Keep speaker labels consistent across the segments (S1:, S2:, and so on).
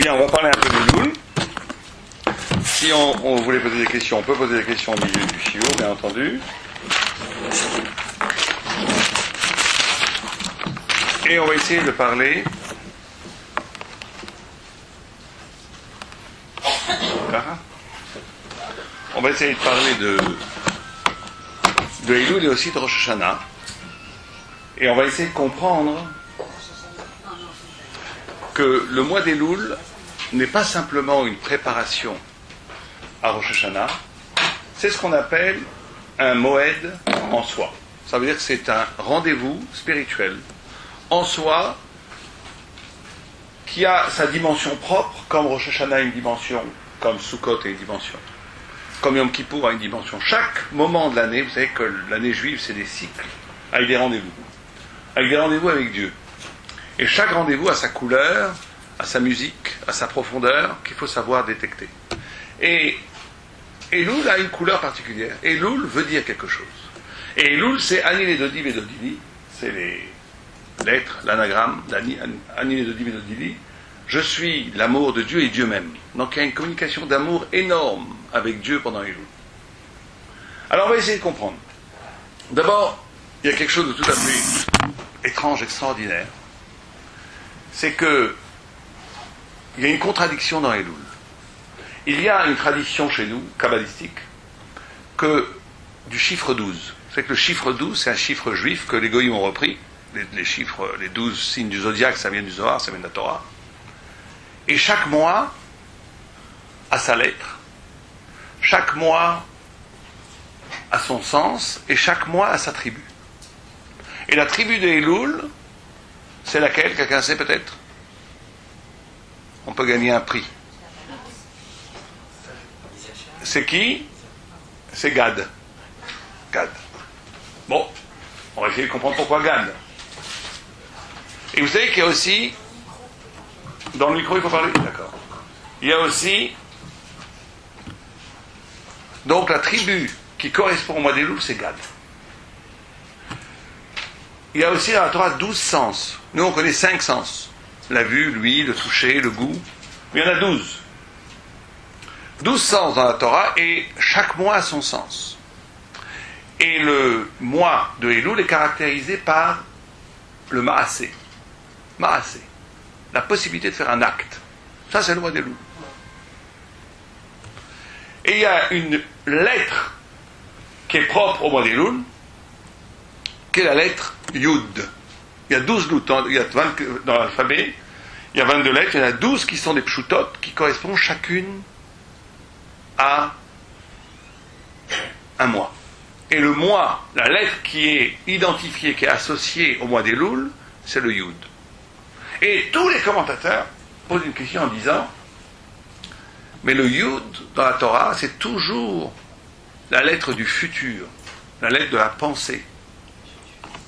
S1: Bien, on va parler un peu des louls. Si on voulait poser des questions, on peut poser des questions au milieu du chiot, bien entendu. Et on va essayer de parler. On va essayer de parler de Elul et aussi de Rosh Hashanah. Et on va essayer de comprendre que le mois d'Elul n'est pas simplement une préparation à Rosh Hashanah, c'est ce qu'on appelle un moed en soi. Ça veut dire que c'est un rendez-vous spirituel en soi qui a sa dimension propre, comme Rosh Hashanah a une dimension, comme Sukkot a une dimension, comme Yom Kippour a une dimension. Chaque moment de l'année, vous savez que l'année juive c'est des cycles, avec des rendez-vous avec Dieu. Et chaque rendez-vous a sa couleur, a sa musique, a sa profondeur, qu'il faut savoir détecter. Et Elul a une couleur particulière. Elul veut dire quelque chose. Et Elul, c'est Ani Ledodi Vedodili, c'est les lettres, l'anagramme d'Ani Ledodi Vedodili. Je suis l'amour de Dieu et Dieu même. Donc il y a une communication d'amour énorme avec Dieu pendant Elul. Alors on va essayer de comprendre. D'abord, il y a quelque chose de tout à fait étrange, extraordinaire. C'est que il y a une contradiction dans Elul. Il y a une tradition chez nous, kabbalistique, que du chiffre 12. C'est que le chiffre 12, c'est un chiffre juif que les goyim ont repris. Les chiffres, les 12 signes du zodiaque, ça vient du Zohar, ça vient de la Torah. Et chaque mois a sa lettre. Chaque mois a son sens, et chaque mois a sa tribu. Et la tribu de Elul, c'est laquelle? Quelqu'un sait peut-être? On peut gagner un prix. C'est qui? C'est Gad. Gad. Bon, on va essayer de comprendre pourquoi Gad. Et vous savez qu'il y a aussi, dans le micro il faut parler? D'accord. Il y a aussi, donc la tribu qui correspond au mois d'Elul, c'est Gad. Il y a aussi dans la Torah 12 sens. Nous on connaît 5 sens. La vue, l'ouïe, le toucher, le goût. Mais il y en a 12. 12 sens dans la Torah et chaque mois a son sens. Et le mois de Elul est caractérisé par le Maasé. Maasé. La possibilité de faire un acte. Ça c'est le mois d'Elul. Et il y a une lettre qui est propre au mois d'Elul, qui est la lettre Yud. Il y a 12 lettres, il y a 20, dans l'alphabet, il y a 22 lettres, il y en a 12 qui sont des pshutot, qui correspondent chacune à un mois. Et le mois, la lettre qui est identifiée, qui est associée au mois d'Elul, c'est le Yud. Et tous les commentateurs posent une question en disant, mais le Yud, dans la Torah, c'est toujours la lettre du futur, la lettre de la pensée.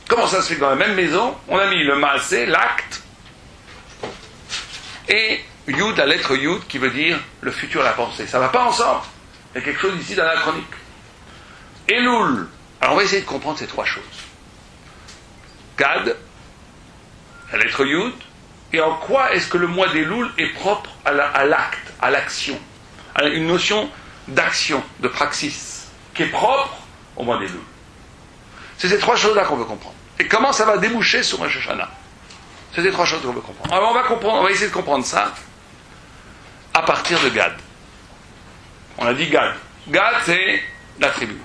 S1: Comment ça se fait que dans la même maison, on a mis le Maasé, l'acte, et Yud, la lettre Yud, qui veut dire le futur, la pensée. Ça ne va pas ensemble. Il y a quelque chose ici d'anachronique. Elul. Alors on va essayer de comprendre ces trois choses. Gad, la lettre Yud, et en quoi est-ce que le mois d'Elul est propre à l'acte, à l'action, à une notion d'action, de praxis, qui est propre au mois d'Elul. C'est ces trois choses-là qu'on veut comprendre. Et comment ça va déboucher sur Rosh Hashanah? C'est ces trois choses qu'on veut comprendre. Alors on va essayer de comprendre ça à partir de Gad. On a dit Gad. Gad, c'est la tribu.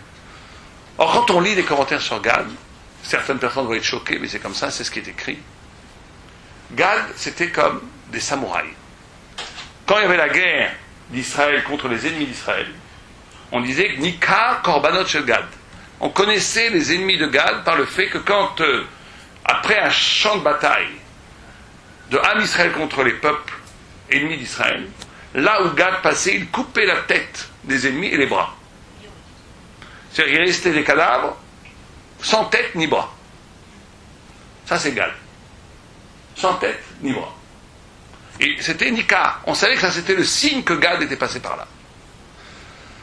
S1: Or, quand on lit des commentaires sur Gad, certaines personnes vont être choquées, mais c'est comme ça, c'est ce qui est écrit. Gad, c'était comme des samouraïs. Quand il y avait la guerre d'Israël contre les ennemis d'Israël, on disait Nika Korbanot Shel Gad. On connaissait les ennemis de Gad par le fait que quand, après un champ de bataille de Ham Israël contre les peuples ennemis d'Israël, là où Gad passait, il coupait la tête des ennemis et les bras. C'est-à-dire qu'il restait des cadavres sans tête ni bras. Ça c'est Gad. Sans tête ni bras. Et c'était Nika. On savait que ça c'était le signe que Gad était passé par là.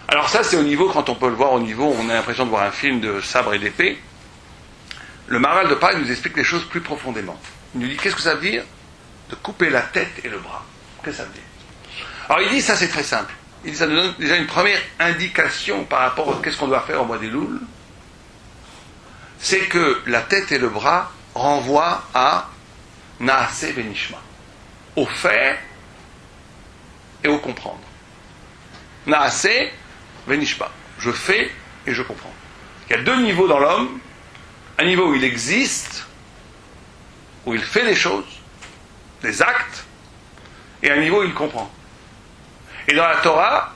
S1: Alors ça c'est au niveau, quand on peut le voir au niveau, on a l'impression de voir un film de sabre et d'épée. Le Maharal de Paris nous explique les choses plus profondément. Il nous dit qu'est-ce que ça veut dire de couper la tête et le bras. Qu'est-ce que ça veut dire? Alors il dit, ça c'est très simple. Il dit, ça nous donne déjà une première indication par rapport à qu'est-ce qu'on doit faire au mois d'Elul. C'est que la tête et le bras renvoient à Naaseh Venishma, au faire et au comprendre. Naaseh Venishma, je fais et je comprends. Il y a deux niveaux dans l'homme, un niveau où il existe, où il fait des choses, des actes, et un niveau où il comprend. Et dans la Torah,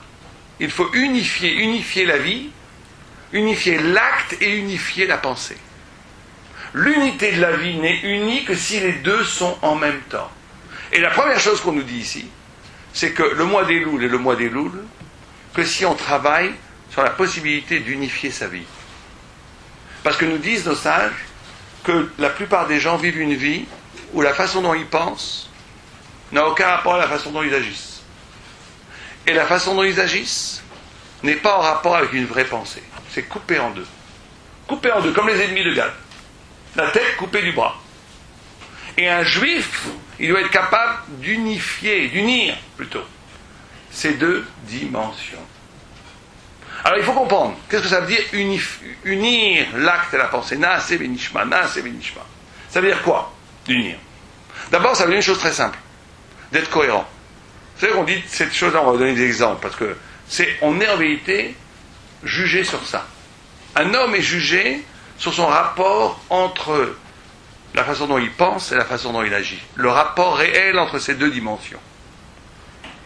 S1: il faut unifier la vie, unifier l'acte et unifier la pensée. L'unité de la vie n'est unie que si les deux sont en même temps. Et la première chose qu'on nous dit ici, c'est que le mois d'Elul est le mois d'Elul, que si on travaille sur la possibilité d'unifier sa vie. Parce que nous disent nos sages que la plupart des gens vivent une vie où la façon dont ils pensent n'a aucun rapport à la façon dont ils agissent. Et la façon dont ils agissent n'est pas en rapport avec une vraie pensée. C'est coupé en deux. Coupé en deux, comme les ennemis de Gad. La tête coupée du bras. Et un juif, il doit être capable d'unir plutôt, ces deux dimensions. Alors il faut comprendre, qu'est-ce que ça veut dire unir l'acte et la pensée? Naaseh Venishma, Naaseh Venishma. Ça veut dire quoi, d'unir? D'abord, ça veut dire une chose très simple, d'être cohérent. Vous savez qu'on dit cette chose-là, on va vous donner des exemples, parce que on est en vérité jugé sur ça. Un homme est jugé sur son rapport entre la façon dont il pense et la façon dont il agit. Le rapport réel entre ces deux dimensions.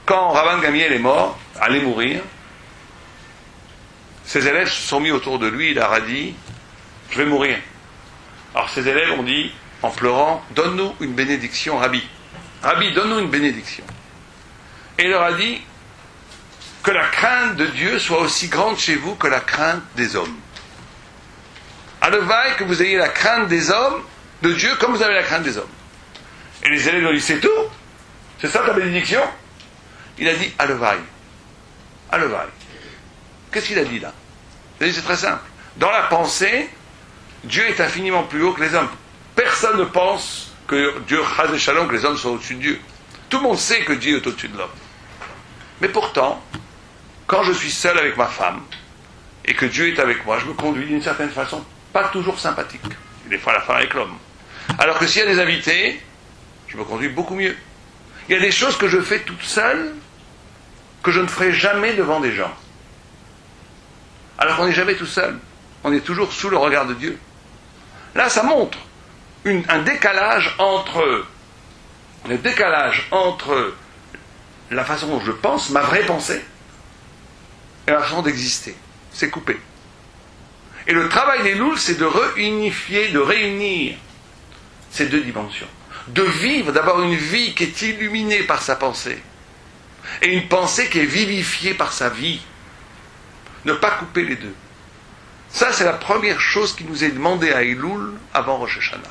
S1: Quand Rabban Gamiel est mort, allait mourir, ses élèves se sont mis autour de lui, il leur a dit « Je vais mourir ». Alors ses élèves ont dit, en pleurant, « Donne-nous une bénédiction, Rabbi. Rabbi, donne-nous une bénédiction. » Et il leur a dit que la crainte de Dieu soit aussi grande chez vous que la crainte des hommes. Alevaï, que vous ayez la crainte des hommes, de Dieu, comme vous avez la crainte des hommes. Et les élèves ont dit, c'est tout? C'est ça ta bénédiction? Il a dit, Alevaï. Alevaï. Qu'est-ce qu'il a dit là? Il a dit, c'est très simple. Dans la pensée, Dieu est infiniment plus haut que les hommes. Personne ne pense que Dieu, Chaz et Shalom, que les hommes sont au-dessus de Dieu. Tout le monde sait que Dieu est au-dessus de l'homme. Mais pourtant, quand je suis seul avec ma femme, et que Dieu est avec moi, je me conduis d'une certaine façon pas toujours sympathique. Des fois, la femme avec l'homme. Alors que s'il y a des invités, je me conduis beaucoup mieux. Il y a des choses que je fais toute seule, que je ne ferai jamais devant des gens. Alors qu'on n'est jamais tout seul. On est toujours sous le regard de Dieu. Là, ça montre un décalage entre la façon dont je pense, ma vraie pensée, et la façon d'exister. C'est coupé. Et le travail des louls, c'est de réunifier, de réunir ces deux dimensions. De vivre, d'avoir une vie qui est illuminée par sa pensée. Et une pensée qui est vivifiée par sa vie. Ne pas couper les deux. Ça, c'est la première chose qui nous est demandée à Elul avant Rosh Hashanah.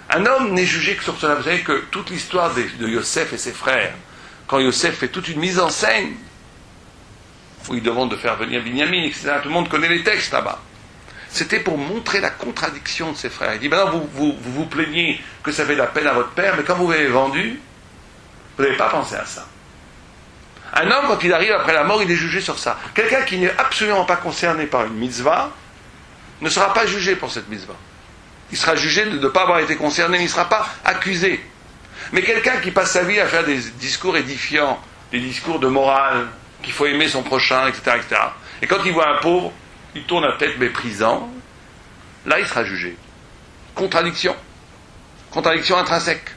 S1: Un homme n'est jugé que sur cela. Vous savez que toute l'histoire de Yosef et ses frères, quand Yosef fait toute une mise en scène, où il demande de faire venir Binyamin, etc. Tout le monde connaît les textes là-bas. C'était pour montrer la contradiction de ses frères. Il dit, maintenant vous plaignez que ça fait de la peine à votre père, mais quand vous l'avez vendu, vous n'avez pas pensé à ça. Un homme, quand il arrive après la mort, il est jugé sur ça. Quelqu'un qui n'est absolument pas concerné par une mitzvah ne sera pas jugé pour cette mitzvah. Il sera jugé de ne pas avoir été concerné, mais il ne sera pas accusé. Mais quelqu'un qui passe sa vie à faire des discours édifiants, des discours de morale, qu'il faut aimer son prochain, etc., etc. Et quand il voit un pauvre, il tourne la tête méprisant, là il sera jugé. Contradiction. Contradiction intrinsèque.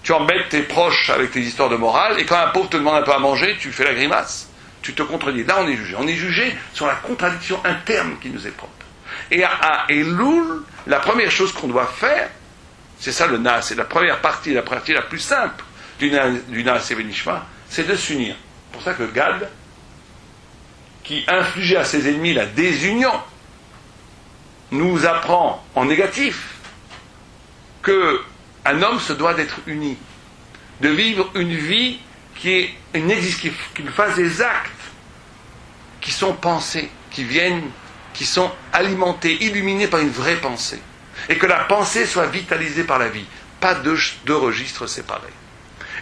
S1: Tu embêtes tes proches avec tes histoires de morale, et quand un pauvre te demande un peu à manger, tu fais la grimace. Tu te contredis. Là on est jugé. On est jugé sur la contradiction interne qui nous est propre. Et à Elul, la première chose qu'on doit faire, c'est ça le Naas, c'est la première partie, la partie la plus simple du Naaseh Venishma, c'est de s'unir. C'est pour ça que Gad, qui infligeait à ses ennemis la désunion, nous apprend en négatif qu'un homme se doit d'être uni, de vivre une vie qui fasse des actes qui sont pensés, qui sont alimentés, illuminés par une vraie pensée, et que la pensée soit vitalisée par la vie, pas deux registres séparés.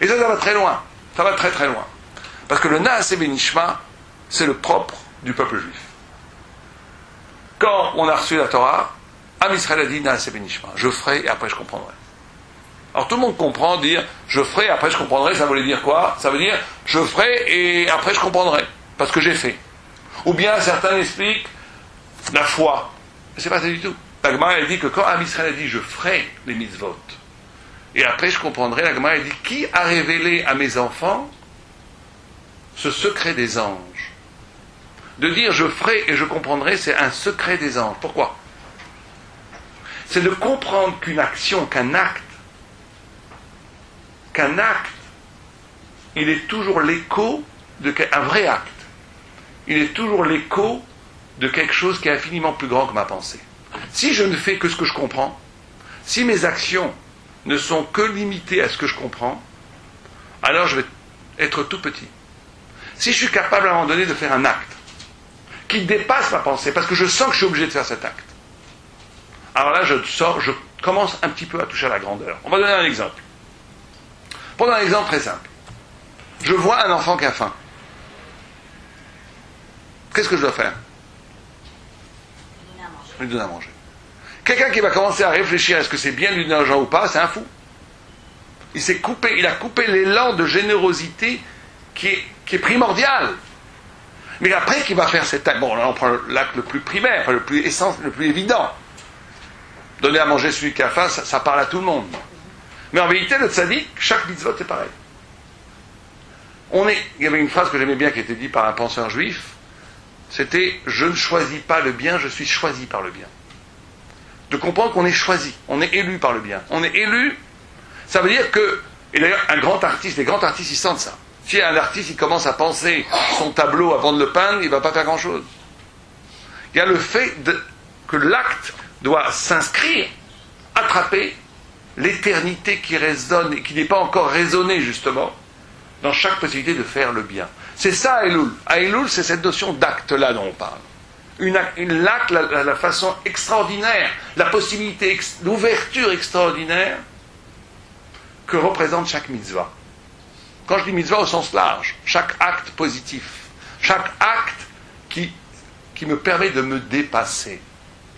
S1: Et ça va très loin. Ça va très très loin. Parce que le Naaseh Benishma, c'est le propre du peuple juif. Quand on a reçu la Torah, Am Israël a dit Naaseh Benishma, je ferai et après je comprendrai. Alors tout le monde comprend dire je ferai et après je comprendrai, ça voulait dire quoi? Ça veut dire je ferai et après je comprendrai, parce que j'ai fait. Ou bien certains expliquent la foi. Mais c'est pas ça du tout. La Gemara elle dit que quand Am Israël a dit je ferai les mitzvot et après je comprendrai, la Gemara elle dit qui a révélé à mes enfants ce secret des anges? De dire je ferai et je comprendrai, c'est un secret des anges. Pourquoi? C'est de comprendre qu'une action, qu'un acte, il est toujours l'écho un vrai acte. Il est toujours l'écho de quelque chose qui est infiniment plus grand que ma pensée. Si je ne fais que ce que je comprends, si mes actions ne sont que limitées à ce que je comprends, alors je vais être tout petit. Si je suis capable à un moment donné de faire un acte qui dépasse ma pensée, parce que je sens que je suis obligé de faire cet acte, alors là je commence un petit peu à toucher à la grandeur. On va donner un exemple. Prenons un exemple très simple. Je vois un enfant qui a faim. Qu'est-ce que je dois faire? Lui donner à manger. Quelqu'un qui va commencer à réfléchir est-ce que c'est bien de lui donner l'argent ou pas, c'est un fou. Il a coupé l'élan de générosité qui est primordial. Mais après qu'il va faire cet acte, bon là on prend l'acte le plus primaire, le plus évident. Donner à manger celui qui a faim, ça parle à tout le monde. Mais en vérité, le tzaddik, chaque mitzvot c'est pareil. Il y avait une phrase que j'aimais bien qui était dite par un penseur juif, c'était « Je ne choisis pas le bien, je suis choisi par le bien ». De comprendre qu'on est choisi, on est élu par le bien. On est élu, ça veut dire que, et d'ailleurs les grands artistes ils sentent ça. Si un artiste il commence à penser son tableau avant de le peindre, il ne va pas faire grand chose. Il y a le fait que l'acte doit s'inscrire, attraper l'éternité qui résonne et qui n'est pas encore résonnée justement dans chaque possibilité de faire le bien. C'est ça Elul. À Elul, c'est cette notion d'acte-là dont on parle. L'acte, la façon extraordinaire, la possibilité, l'ouverture extraordinaire que représente chaque mitzvah. Quand je dis mitzvah au sens large, chaque acte positif, chaque acte qui me permet de me dépasser.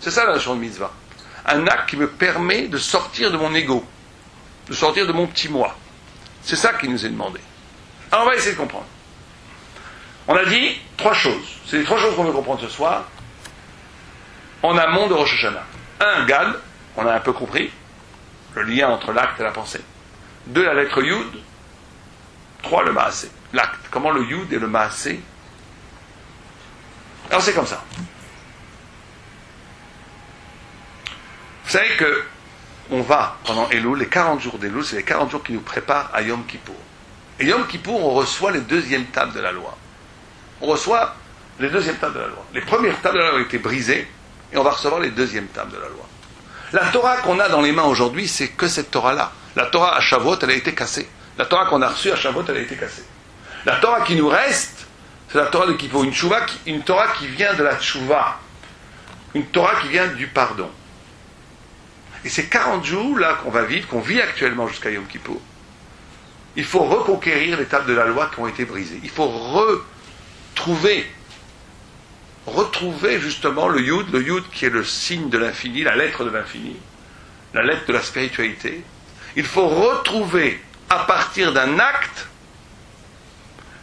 S1: C'est ça la notion de mitzvah. Un acte qui me permet de sortir de mon ego, de sortir de mon petit moi. C'est ça qui nous est demandé. Alors on va essayer de comprendre. On a dit 3 choses. C'est les 3 choses qu'on veut comprendre ce soir. En amont de Rosh Hashanah. 1, Gad, on a un peu compris, le lien entre l'acte et la pensée. 2, la lettre Yud. 3, le Maaseh, l'acte. Comment le Yud et le Maaseh. Alors c'est comme ça. Vous savez que on va, pendant Elul, les 40 jours d'Elul, c'est les 40 jours qui nous préparent à Yom Kippour. Et Yom Kippour, on reçoit les 2e tables de la loi. On reçoit les 2e tables de la loi. Les premières tables de la loi ont été brisées, et on va recevoir les 2e tables de la loi. La Torah qu'on a dans les mains aujourd'hui, c'est que cette Torah-là. La Torah à Shavuot, elle a été cassée. La Torah qu'on a reçue à Shavuot, elle a été cassée. La Torah qui nous reste, c'est la Torah de Kippour. Une Torah qui vient de la Tchouva. Une Torah qui vient du pardon. Et ces 40 jours-là qu'on va vivre, qu'on vit actuellement jusqu'à Yom Kippour, il faut reconquérir les tables de la loi qui ont été brisées. Il faut retrouver justement le Yud qui est le signe de l'infini, la lettre de l'infini, la lettre de la spiritualité. Il faut retrouver, à partir d'un acte,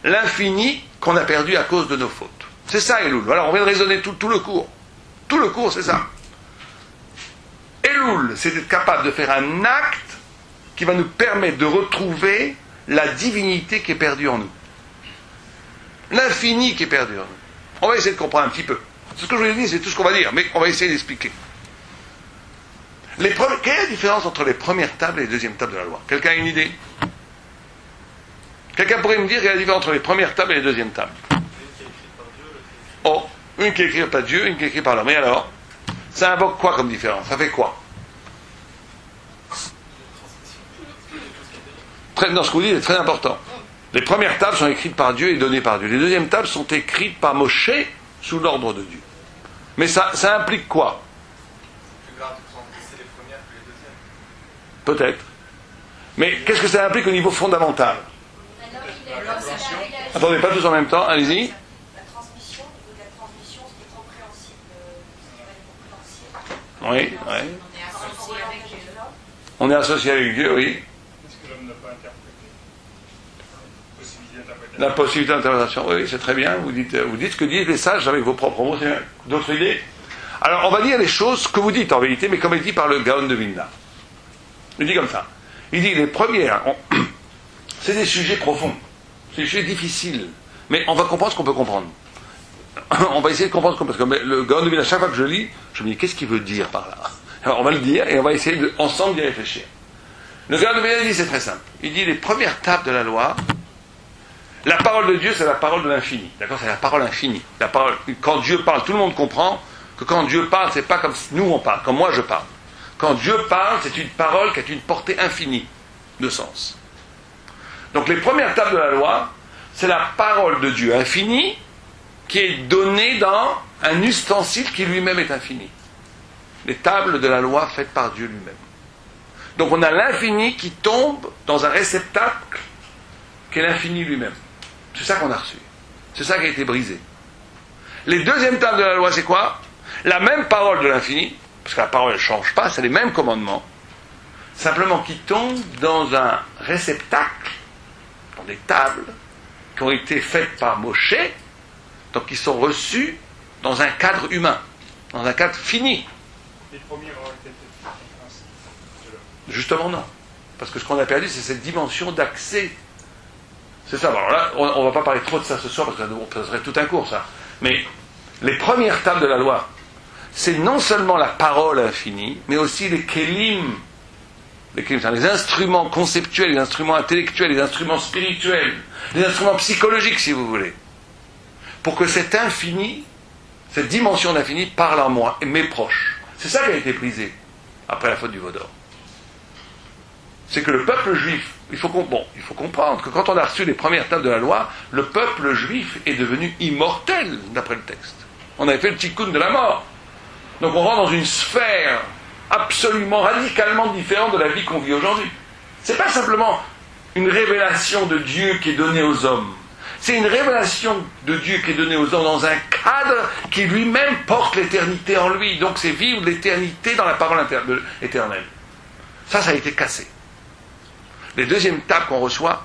S1: l'infini qu'on a perdu à cause de nos fautes. C'est ça, Elul. Voilà, on vient de raisonner tout le cours. Tout le cours, c'est ça. Elul, c'est d'être capable de faire un acte qui va nous permettre de retrouver la divinité qui est perdue en nous. L'infini qui est perdu en nous. On va essayer de comprendre un petit peu. Ce que je vous ai dit, c'est tout ce qu'on va dire, mais on va essayer d'expliquer. Quelle est la différence entre les premières tables et les 2e tables de la loi? Quelqu'un a une idée? Quelqu'un pourrait me dire quelle est la différence entre les premières tables et les 2e tables? Oh, une qui est écrite par Dieu, une qui est écrite par l'homme. Et alors? Ça invoque quoi comme différence? Ça fait quoi? Dans ce que vous dites, c'est très important. Les premières tables sont écrites par Dieu et données par Dieu. Les 2e tables sont écrites par Moshe sous l'ordre de Dieu. Mais ça implique quoi? Peut-être. Mais qu'est-ce que ça implique au niveau fondamental? Attendez, pas tous en même temps, allez-y.
S2: La transmission, au niveau de la transmission, ce qui est compréhensible,
S1: Oui, oui. On est associé avec Dieu, oui.
S3: Est-ce que l'homme n'a pas interprété? Possibilité d'interprétation.
S1: La possibilité d'interprétation, oui, c'est très bien. Vous dites ce que disent les sages avec vos propres mots. C'est d'autres idées? Alors, on va dire les choses que vous dites en vérité, mais comme est dit par le Gaon de Vilna. Il dit comme ça. Il dit les premières, c'est des sujets profonds, c'est des sujets difficiles, mais on va comprendre ce qu'on peut comprendre. On va essayer de comprendre ce qu'on peut. Parce que le Gaon de Vilna, chaque fois que je lis, je me dis qu'est-ce qu'il veut dire par là? Alors, on va le dire et on va essayer ensemble d'y réfléchir. Le Gaon de Vilna dit c'est très simple. Il dit les premières tables de la loi. La parole de Dieu, c'est la parole de l'infini. D'accord? C'est la parole infinie. La parole, quand Dieu parle, tout le monde comprend que quand Dieu parle, c'est pas comme nous on parle, comme moi je parle. Quand Dieu parle, c'est une parole qui a une portée infinie de sens. Donc les premières tables de la loi, c'est la parole de Dieu infinie qui est donnée dans un ustensile qui lui-même est infini. Les tables de la loi faites par Dieu lui-même. Donc on a l'infini qui tombe dans un réceptacle qui est l'infini lui-même. C'est ça qu'on a reçu. C'est ça qui a été brisé. Les deuxièmes tables de la loi, c'est quoi? La même parole de l'infini, parce que la parole ne change pas, c'est les mêmes commandements, simplement qui tombent dans un réceptacle, dans des tables, qui ont été faites par Moshe, donc qui sont reçues dans un cadre humain, dans un cadre fini.
S3: Les premiers auraient été compréhensibles.
S1: Justement non. Parce que ce qu'on a perdu, c'est cette dimension d'accès. C'est ça. Alors là, on ne va pas parler trop de ça ce soir, parce que ça serait tout un cours, ça. Mais les premières tables de la loi, c'est non seulement la parole infinie, mais aussi les kélim. Les kélim, c'est-à-dire les instruments conceptuels, les instruments intellectuels, les instruments spirituels, les instruments psychologiques, si vous voulez. Pour que cet infini, cette dimension d'infini, parle en moi et mes proches. C'est ça qui a été brisé après la faute du veau d'or. C'est que le peuple juif, il faut comprendre que quand on a reçu les premières tables de la loi, le peuple juif est devenu immortel, d'après le texte. On avait fait le tikkun de la mort. Donc on rentre dans une sphère absolument, radicalement différente de la vie qu'on vit aujourd'hui. C'est pas simplement une révélation de Dieu qui est donnée aux hommes. C'est une révélation de Dieu qui est donnée aux hommes dans un cadre qui lui-même porte l'éternité en lui. Donc c'est vivre l'éternité dans la parole éternelle. Ça a été cassé. Les deuxièmes tables qu'on reçoit,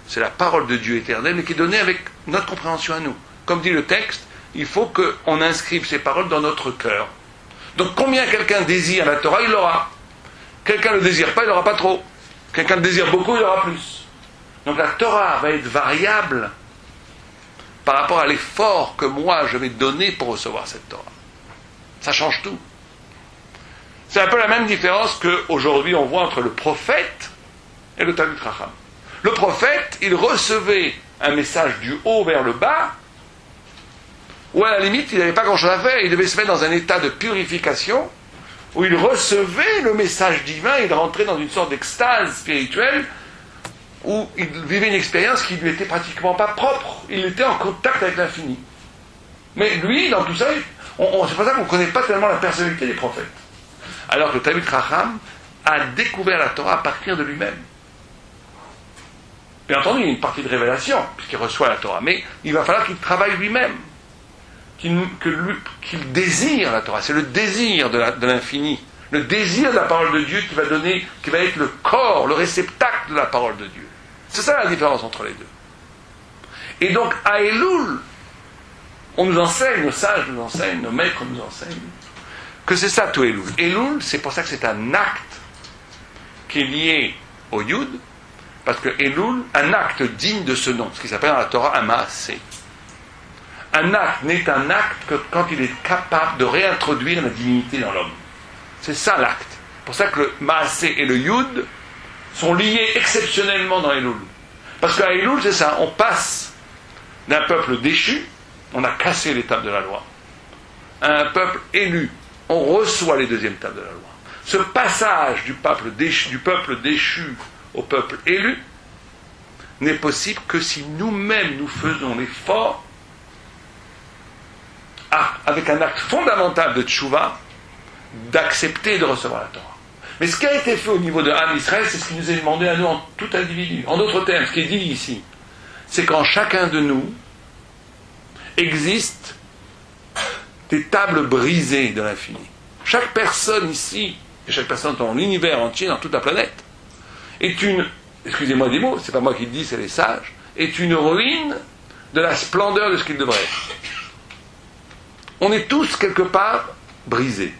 S1: c'est la parole de Dieu éternel, mais qui est donnée avec notre compréhension à nous. Comme dit le texte, il faut qu'on inscrive ces paroles dans notre cœur. Donc combien quelqu'un désire la Torah, il l'aura. Quelqu'un ne le désire pas, il n'aura pas trop. Quelqu'un le désire beaucoup, il aura plus. Donc la Torah va être variable par rapport à l'effort que moi je vais donner pour recevoir cette Torah. Ça change tout. C'est un peu la même différence qu'aujourd'hui on voit entre le prophète et le Talmid Chacham. Le prophète, il recevait un message du haut vers le bas, où à la limite, il n'avait pas grand-chose à faire, il devait se mettre dans un état de purification, où il recevait le message divin, il rentrait dans une sorte d'extase spirituelle, où il vivait une expérience qui lui était pratiquement pas propre. Il était en contact avec l'infini. Mais lui, dans tout ça, c'est pour ça qu'on ne connaît pas tellement la personnalité des prophètes. Alors que le Talmid Chacham a découvert la Torah à partir de lui-même. Bien entendu, il y a une partie de révélation, puisqu'il reçoit la Torah, mais il va falloir qu'il travaille lui-même, qu'il désire la Torah. C'est le désir de l'infini, le désir de la parole de Dieu qui va être le corps, le réceptacle de la parole de Dieu. C'est ça la différence entre les deux. Et donc, à Elul, on nous enseigne, nos sages nous enseignent, nos maîtres nous enseignent, que c'est ça tout Elul. Elul, c'est pour ça que c'est un acte qui est lié au Yud, parce que Elul, un acte digne de ce nom, ce qui s'appelle dans la Torah un Maaseh. Un acte n'est un acte que quand il est capable de réintroduire la divinité dans l'homme. C'est ça l'acte. C'est pour ça que le Maaseh et le Yud sont liés exceptionnellement dans Elul. Parce qu'à Elul, c'est ça, on passe d'un peuple déchu, on a cassé les tables de la loi, à un peuple élu, on reçoit les deuxièmes tables de la loi. Ce passage du peuple déchu au peuple élu n'est possible que si nous-mêmes nous faisons l'effort, avec un acte fondamental de tchouva, d'accepter de recevoir la Torah. Mais ce qui a été fait au niveau de Am Israël, c'est ce qui nous est demandé à nous en tout individu. En d'autres termes, ce qui est dit ici, c'est qu'en chacun de nous existent des tables brisées de l'infini. Chaque personne ici, et chaque personne dans l'univers entier, dans toute la planète, est une, excusez-moi des mots, c'est pas moi qui le dis, c'est les sages, est une ruine de la splendeur de ce qu'il devrait être. On est tous quelque part brisés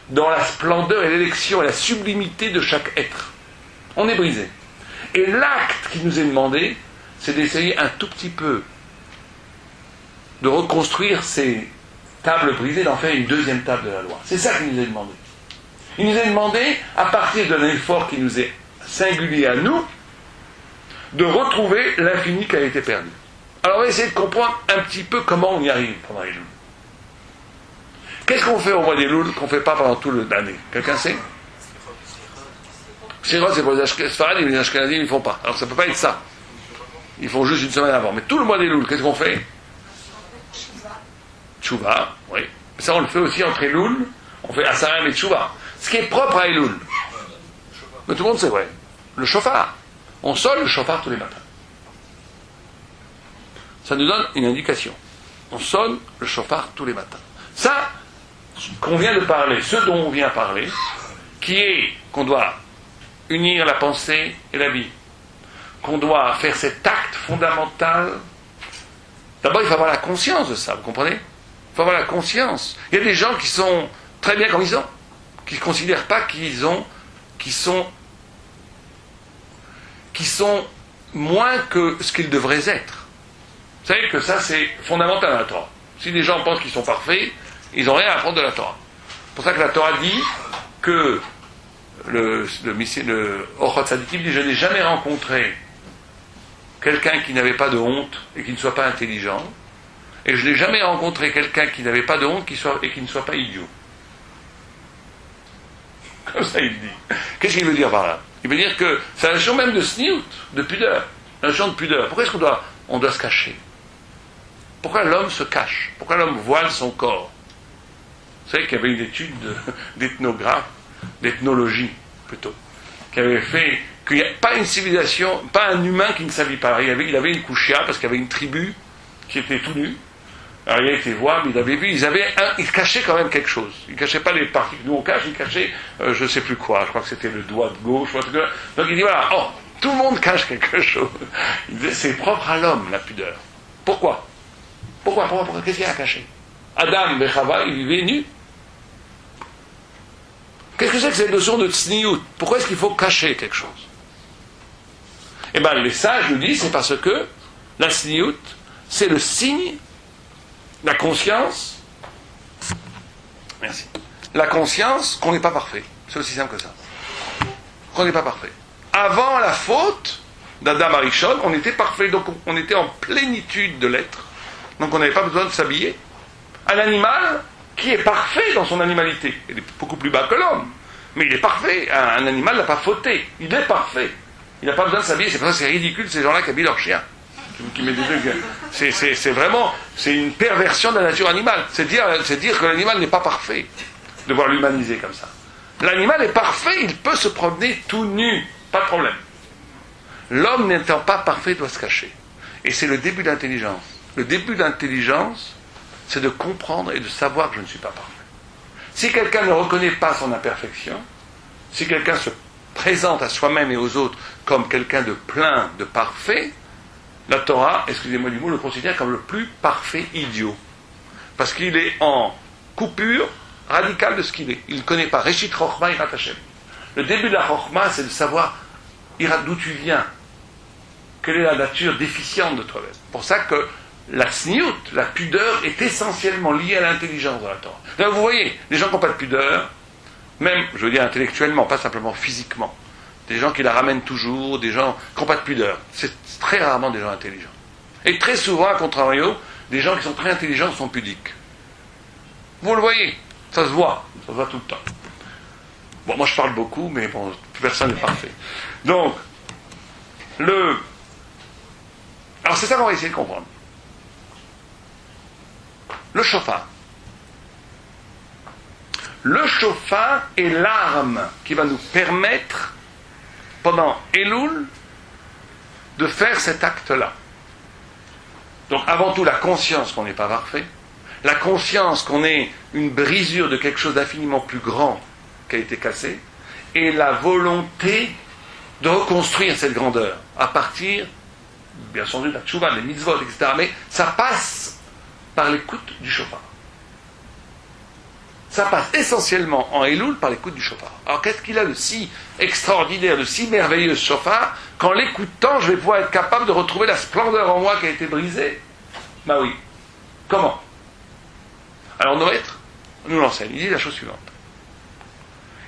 S1: dans la splendeur et l'élection et la sublimité de chaque être. On est brisés. Et l'acte qui nous est demandé, c'est d'essayer un tout petit peu de reconstruire ces tables brisées, d'en faire une deuxième table de la loi. C'est ça qui nous est demandé. Il nous est demandé, à partir d'un effort qui nous est singulier à nous, de retrouver l'infini qui a été perdu. Alors on va essayer de comprendre un petit peu comment on y arrive pendant les Louls. Qu'est-ce qu'on fait au mois des Louls qu'on ne fait pas pendant toute l'année? Quelqu'un sait? Sirot, c'est pour les Ashkenazim, les Ashkenazim ils ne font pas. Alors ça ne peut pas être ça. Ils font juste une semaine avant. Mais tout le mois des Louls, qu'est-ce qu'on fait? Tchouva, oui. Ça on le fait aussi entre Elul, on fait Asarem et Tchouva. Ce qui est propre à Elul. Mais tout le monde sait, vrai. Le chauffard. On sonne le chauffard tous les matins. Ça nous donne une indication. On sonne le chauffard tous les matins. Ça, qu'on vient de parler, ce dont on vient parler, qui est qu'on doit unir la pensée et la vie, qu'on doit faire cet acte fondamental. D'abord, il faut avoir la conscience de ça, vous comprenez? Il faut avoir la conscience. Il y a des gens qui sont très bien comme ils sont, qui ne considèrent pas qui sont moins que ce qu'ils devraient être. Vous savez que ça, c'est fondamental dans la Torah. Si les gens pensent qu'ils sont parfaits, ils n'ont rien à apprendre de la Torah. C'est pour ça que la Torah dit que le Ochot Tzadikim dit: je n'ai jamais rencontré quelqu'un qui n'avait pas de honte et qui ne soit pas intelligent, et je n'ai jamais rencontré quelqu'un qui n'avait pas de honte et qui ne soit pas idiot. Comme ça il dit. Qu'est-ce qu'il veut dire par là? Il veut dire que c'est un notion même de sniout, de pudeur. Un notion de pudeur. Pourquoi est-ce qu'on doit se cacher? Pourquoi l'homme se cache? Pourquoi l'homme voile son corps? Vous savez qu'il y avait une étude d'ethnologie plutôt, qui avait fait qu'il n'y a pas une civilisation, pas un humain qui ne s'habille pas. Il avait une couchia parce qu'il y avait une tribu qui était tout nue. Alors il a été voir, mais il avait vu, ils cachaient quand même quelque chose. Ils ne cachaient pas les parties que nous on cache, ils cachaient je ne sais plus quoi, je crois que c'était le doigt de gauche. Donc il dit voilà, tout le monde cache quelque chose. Il disait c'est propre à l'homme la pudeur. Pourquoi? Qu'est-ce qu'il y a à cacher? Adam et Chava, ils vivaient nus. Qu'est-ce que c'est que cette notion de tsniout? Pourquoi est-ce qu'il faut cacher quelque chose? Eh bien, les sages nous disent, c'est parce que la tsniout, c'est le signe, la conscience, merci, la conscience qu'on n'est pas parfait. C'est aussi simple que ça. Qu'on n'est pas parfait. Avant la faute d'Adam Arishon, on était parfait, donc on était en plénitude de l'être, donc on n'avait pas besoin de s'habiller. Un animal qui est parfait dans son animalité. Il est beaucoup plus bas que l'homme, mais il est parfait. Un animal n'a pas fauté. Il est parfait. Il n'a pas besoin de s'habiller. C'est pour ça que c'est ridicule ces gens-là qui habillent leurs chiens. C'est vraiment, c'est une perversion de la nature animale. C'est dire que l'animal n'est pas parfait, de voir l'humaniser comme ça. L'animal est parfait, il peut se promener tout nu, pas de problème. L'homme n'étant pas parfait doit se cacher. Et c'est le début de l'intelligence. Le début de l'intelligence, c'est de comprendre et de savoir que je ne suis pas parfait. Si quelqu'un ne reconnaît pas son imperfection, si quelqu'un se présente à soi-même et aux autres comme quelqu'un de plein, de parfait, la Torah, excusez-moi du mot, le considère comme le plus parfait idiot. Parce qu'il est en coupure radicale de ce qu'il est. Il ne connaît pas. Reshit Chochma Yirat Hashem. Le début de la Chochma, c'est de savoir d'où tu viens. Quelle est la nature déficiente de toi-même. C'est pour ça que la sniout, la pudeur, est essentiellement liée à l'intelligence de la Torah. Donc vous voyez, les gens qui n'ont pas de pudeur, même, je veux dire intellectuellement, pas simplement physiquement, des gens qui la ramènent toujours, des gens qui n'ont pas de pudeur, c'est très rarement des gens intelligents. Et très souvent, à contrario, des gens qui sont très intelligents sont pudiques. Vous le voyez, ça se voit tout le temps. Bon, moi je parle beaucoup, mais bon, personne n'est parfait. Donc, alors c'est ça qu'on va essayer de comprendre. Le chauffard. Le chauffard est l'arme qui va nous permettre, pendant Elul, de faire cet acte-là. Donc avant tout la conscience qu'on n'est pas parfait, la conscience qu'on est une brisure de quelque chose d'infiniment plus grand qui a été cassé, et la volonté de reconstruire cette grandeur à partir, bien entendu, de la tchouva, des mitzvot, etc. Mais ça passe par l'écoute du shofar. Ça passe essentiellement en Elul par l'écoute du shofar. Alors qu'est-ce qu'il a de si extraordinaire, de si merveilleux ce shofar, qu'en l'écoutant, je vais pouvoir être capable de retrouver la splendeur en moi qui a été brisée? Ben oui. Comment? Alors nos maîtres nous l'enseignent. Ils disent la chose suivante.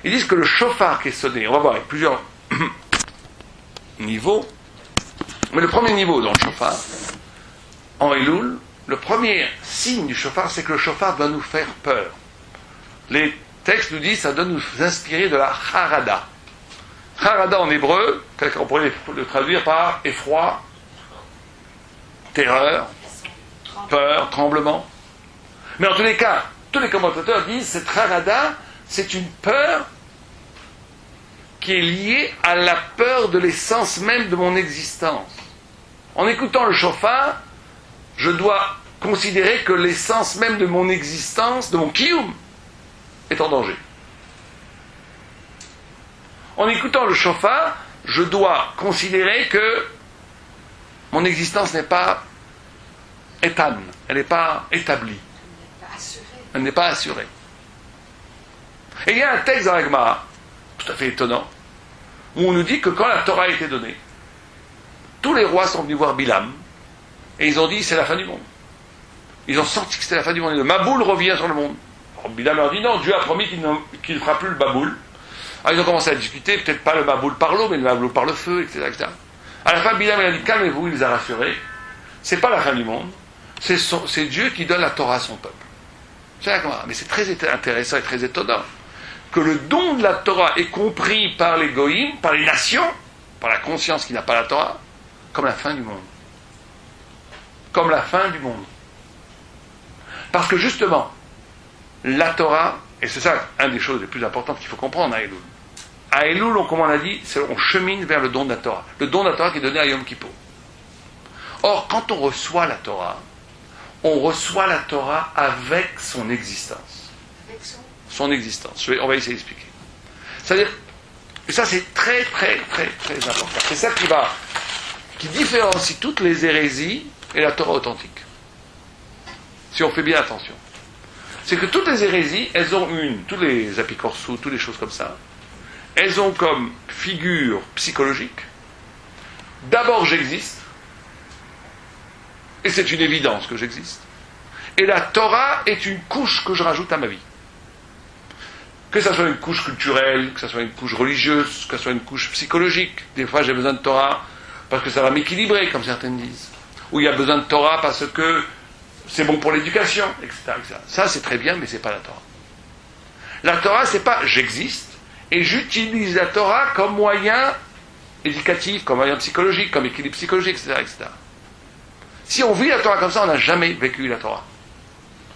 S1: Ils disent que le shofar qui est sonné, on va voir avec plusieurs niveaux, mais le premier niveau dans le shofar, en Elul, le premier signe du shofar, c'est que le shofar doit nous faire peur. Les textes nous disent que ça doit nous inspirer de la harada. Harada en hébreu, on pourrait le traduire par effroi, terreur, peur, tremblement. Mais en tous les cas, tous les commentateurs disent que cette harada, c'est une peur qui est liée à la peur de l'essence même de mon existence. En écoutant le shofar, je dois considérer que l'essence même de mon existence, de mon kiyum, est en danger. En écoutant le shofar, je dois considérer que mon existence n'est pas étan, elle n'est pas établie. Elle n'est pas assurée. Et il y a un texte dans la Gemara, tout à fait étonnant, où on nous dit que quand la Torah a été donnée, tous les rois sont venus voir Bilam, et ils ont dit c'est la fin du monde. Ils ont senti que c'était la fin du monde. Le Maboul revient sur le monde. Alors Bilam leur dit non, Dieu a promis qu'il ne fera plus le Maboul. Alors ils ont commencé à discuter, peut-être pas le Maboul par l'eau, mais le Maboul par le feu, etc. etc. À la fin, Bilam a dit calmez-vous, il les a rassurés. C'est pas la fin du monde, c'est Dieu qui donne la Torah à son peuple. C'est la Gemara. Mais c'est très intéressant et très étonnant que le don de la Torah est compris par les goïms, par les nations, par la conscience qui n'a pas la Torah, comme la fin du monde. Comme la fin du monde. Parce que justement, la Torah, et c'est ça une des choses les plus importantes qu'il faut comprendre à Elul. À Elul, comme on l'a dit, on chemine vers le don de la Torah. Le don de la Torah qui est donné à Yom Kippour. Or, quand on reçoit la Torah avec son existence. Son existence. On va essayer d'expliquer. C'est-à-dire, et ça c'est très très très très important. C'est ça qui différencie toutes les hérésies et la Torah authentique. Si on fait bien attention. C'est que toutes les hérésies, elles ont tous les apicorsous, toutes les choses comme ça, elles ont comme figure psychologique, d'abord j'existe, et c'est une évidence que j'existe. Et la Torah est une couche que je rajoute à ma vie. Que ça soit une couche culturelle, que ça soit une couche religieuse, que ça soit une couche psychologique. Des fois j'ai besoin de Torah parce que ça va m'équilibrer, comme certaines disent. Ou il y a besoin de Torah parce que c'est bon pour l'éducation, etc., etc. Ça c'est très bien, mais c'est pas la Torah. La Torah c'est pas j'existe et j'utilise la Torah comme moyen éducatif, comme moyen psychologique, comme équilibre psychologique, etc., etc. Si on vit la Torah comme ça, on n'a jamais vécu la Torah.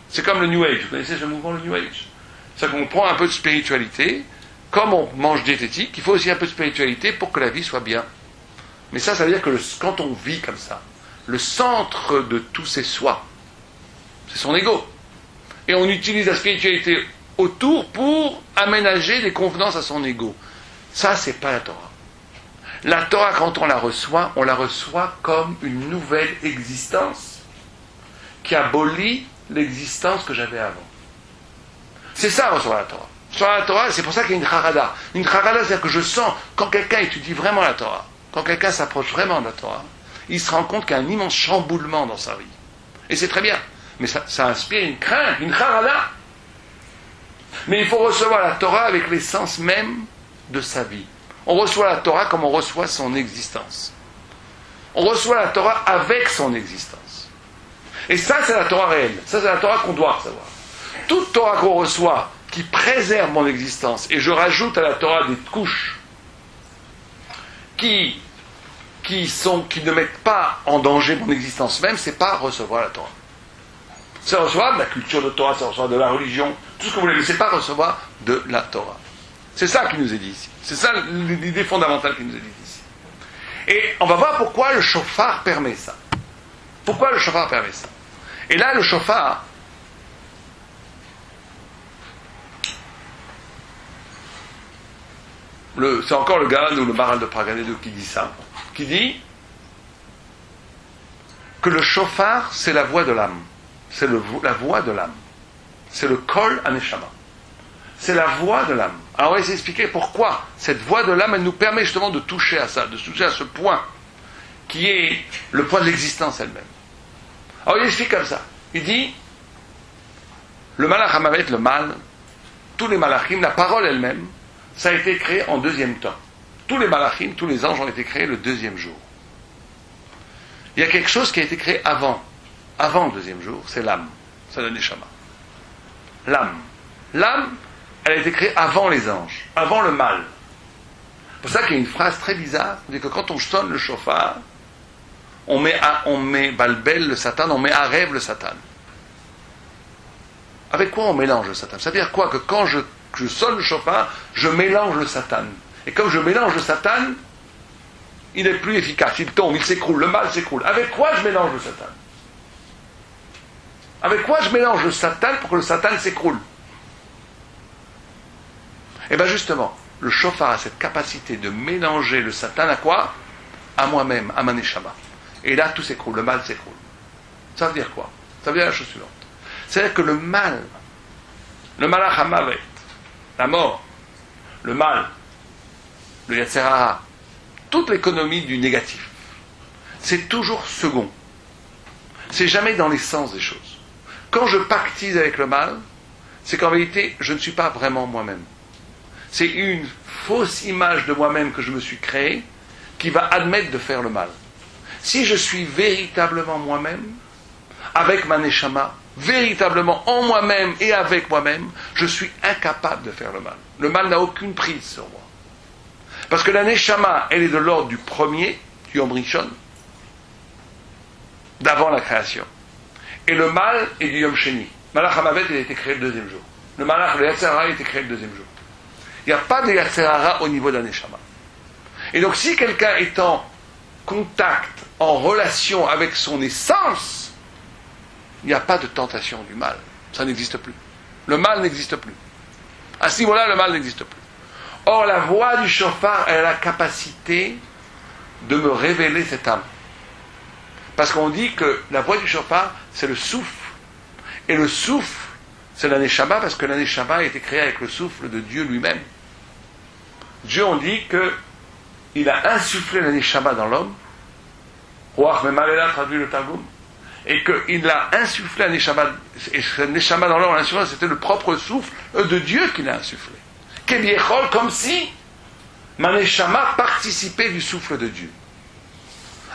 S1: C'est comme le New Age. Vous connaissez ce mouvement, le New Age? C'est qu'on prend un peu de spiritualité, comme on mange diététique, il faut aussi un peu de spiritualité pour que la vie soit bien. Mais ça veut dire que quand on vit comme ça, le centre de tout c'est soi. C'est son ego. Et on utilise la spiritualité autour pour aménager des convenances à son ego. Ça, c'est pas la Torah. La Torah, quand on la reçoit comme une nouvelle existence qui abolit l'existence que j'avais avant. C'est ça, recevoir la Torah. Recevoir la Torah, c'est pour ça qu'il y a une harada. Une harada, c'est-à-dire que je sens, quand quelqu'un étudie vraiment la Torah, quand quelqu'un s'approche vraiment de la Torah, il se rend compte qu'il y a un immense chamboulement dans sa vie. Et c'est très bien. Mais ça inspire une crainte, une harada. Mais il faut recevoir la Torah avec l'essence même de sa vie. On reçoit la Torah comme on reçoit son existence. On reçoit la Torah avec son existence. Et ça, c'est la Torah réelle. Ça, c'est la Torah qu'on doit savoir. Toute Torah qu'on reçoit qui préserve mon existence, et je rajoute à la Torah des couches qui ne mettent pas en danger mon existence même, c'est pas recevoir la Torah. C'est recevoir de la culture de Torah, c'est recevoir de la religion, tout ce que vous voulez, mais c'est pas recevoir de la Torah. C'est ça qui nous est dit ici. C'est ça l'idée fondamentale qui nous est dit ici. Et on va voir pourquoi le shofar permet ça. Pourquoi le chauffard permet ça? Et là, le chauffard, c'est encore le Gaon ou le Maharal de Prague qui dit ça, qui dit que le chauffard, c'est la voix de l'âme. C'est la voix de l'âme. C'est le Kol Haneshama. C'est la voix de l'âme. Alors on va essayer d'expliquer pourquoi cette voix de l'âme, elle nous permet justement de toucher à ça, de toucher à ce point, qui est le point de l'existence elle-même. Alors il explique comme ça. Il dit, le Malach Hamavet, le mal, tous les Malachim, la parole elle-même, ça a été créé en deuxième temps. Tous les Malachim, tous les anges ont été créés le deuxième jour. Il y a quelque chose qui a été créé avant le deuxième jour, c'est l'âme, c'est le Neshama. L'âme. L'âme, elle a été créée avant les anges, avant le mal. C'est pour ça qu'il y a une phrase très bizarre, on dit que quand on sonne le chauffard, on met Balbel, le Satan, on met Arev, le Satan. Avec quoi on mélange le Satan? Ça veut dire quoi? Que quand je sonne le chauffard, je mélange le Satan. Et comme je mélange le Satan, il n'est plus efficace, il tombe, il s'écroule, le mal s'écroule. Avec quoi je mélange le Satan? Avec quoi je mélange le Satan pour que le Satan s'écroule? Et bien justement, le chauffard a cette capacité de mélanger le Satan à quoi? À moi-même, à ma neshama. Et là, tout s'écroule, le mal s'écroule. Ça veut dire quoi? Ça veut dire la chose suivante. C'est-à-dire que le mal, le malach hamavet, la mort, le mal, le yetzer hara, toute l'économie du négatif, c'est toujours second. C'est jamais dans l'essence des choses. Quand je pactise avec le mal, c'est qu'en vérité, je ne suis pas vraiment moi-même. C'est une fausse image de moi-même que je me suis créée qui va admettre de faire le mal. Si je suis véritablement moi-même, avec ma neshama, véritablement en moi-même et avec moi-même, je suis incapable de faire le mal. Le mal n'a aucune prise sur moi. Parce que la neshama, elle est de l'ordre du premier, du Yom Rishon, d'avant la création. Et le mal est du Yom Sheni. Malach Hamavet, il a été créé le deuxième jour. Le malach, le yetzer hara, il a été créé le deuxième jour. Il n'y a pas de yetzer hara au niveau de la neshama. Et donc, si quelqu'un est en contact, en relation avec son essence, il n'y a pas de tentation du mal. Ça n'existe plus. Le mal n'existe plus. À ce niveau-là, le mal n'existe plus. Or, la voix du chauffard, elle a la capacité de me révéler cette âme. Parce qu'on dit que la voix du chauffard, c'est le souffle. Et le souffle, c'est la neshama, parce que la neshama a été créée avec le souffle de Dieu lui-même. Dieu, on dit qu'il a insufflé la neshama dans l'homme. Ruach Memalela traduit le Targum. Et qu'il a insufflé la neshama, et cette neshama dans l'homme, c'était le propre souffle de Dieu qu'il a insufflé. Kebiechol, comme si ma neshama participait du souffle de Dieu.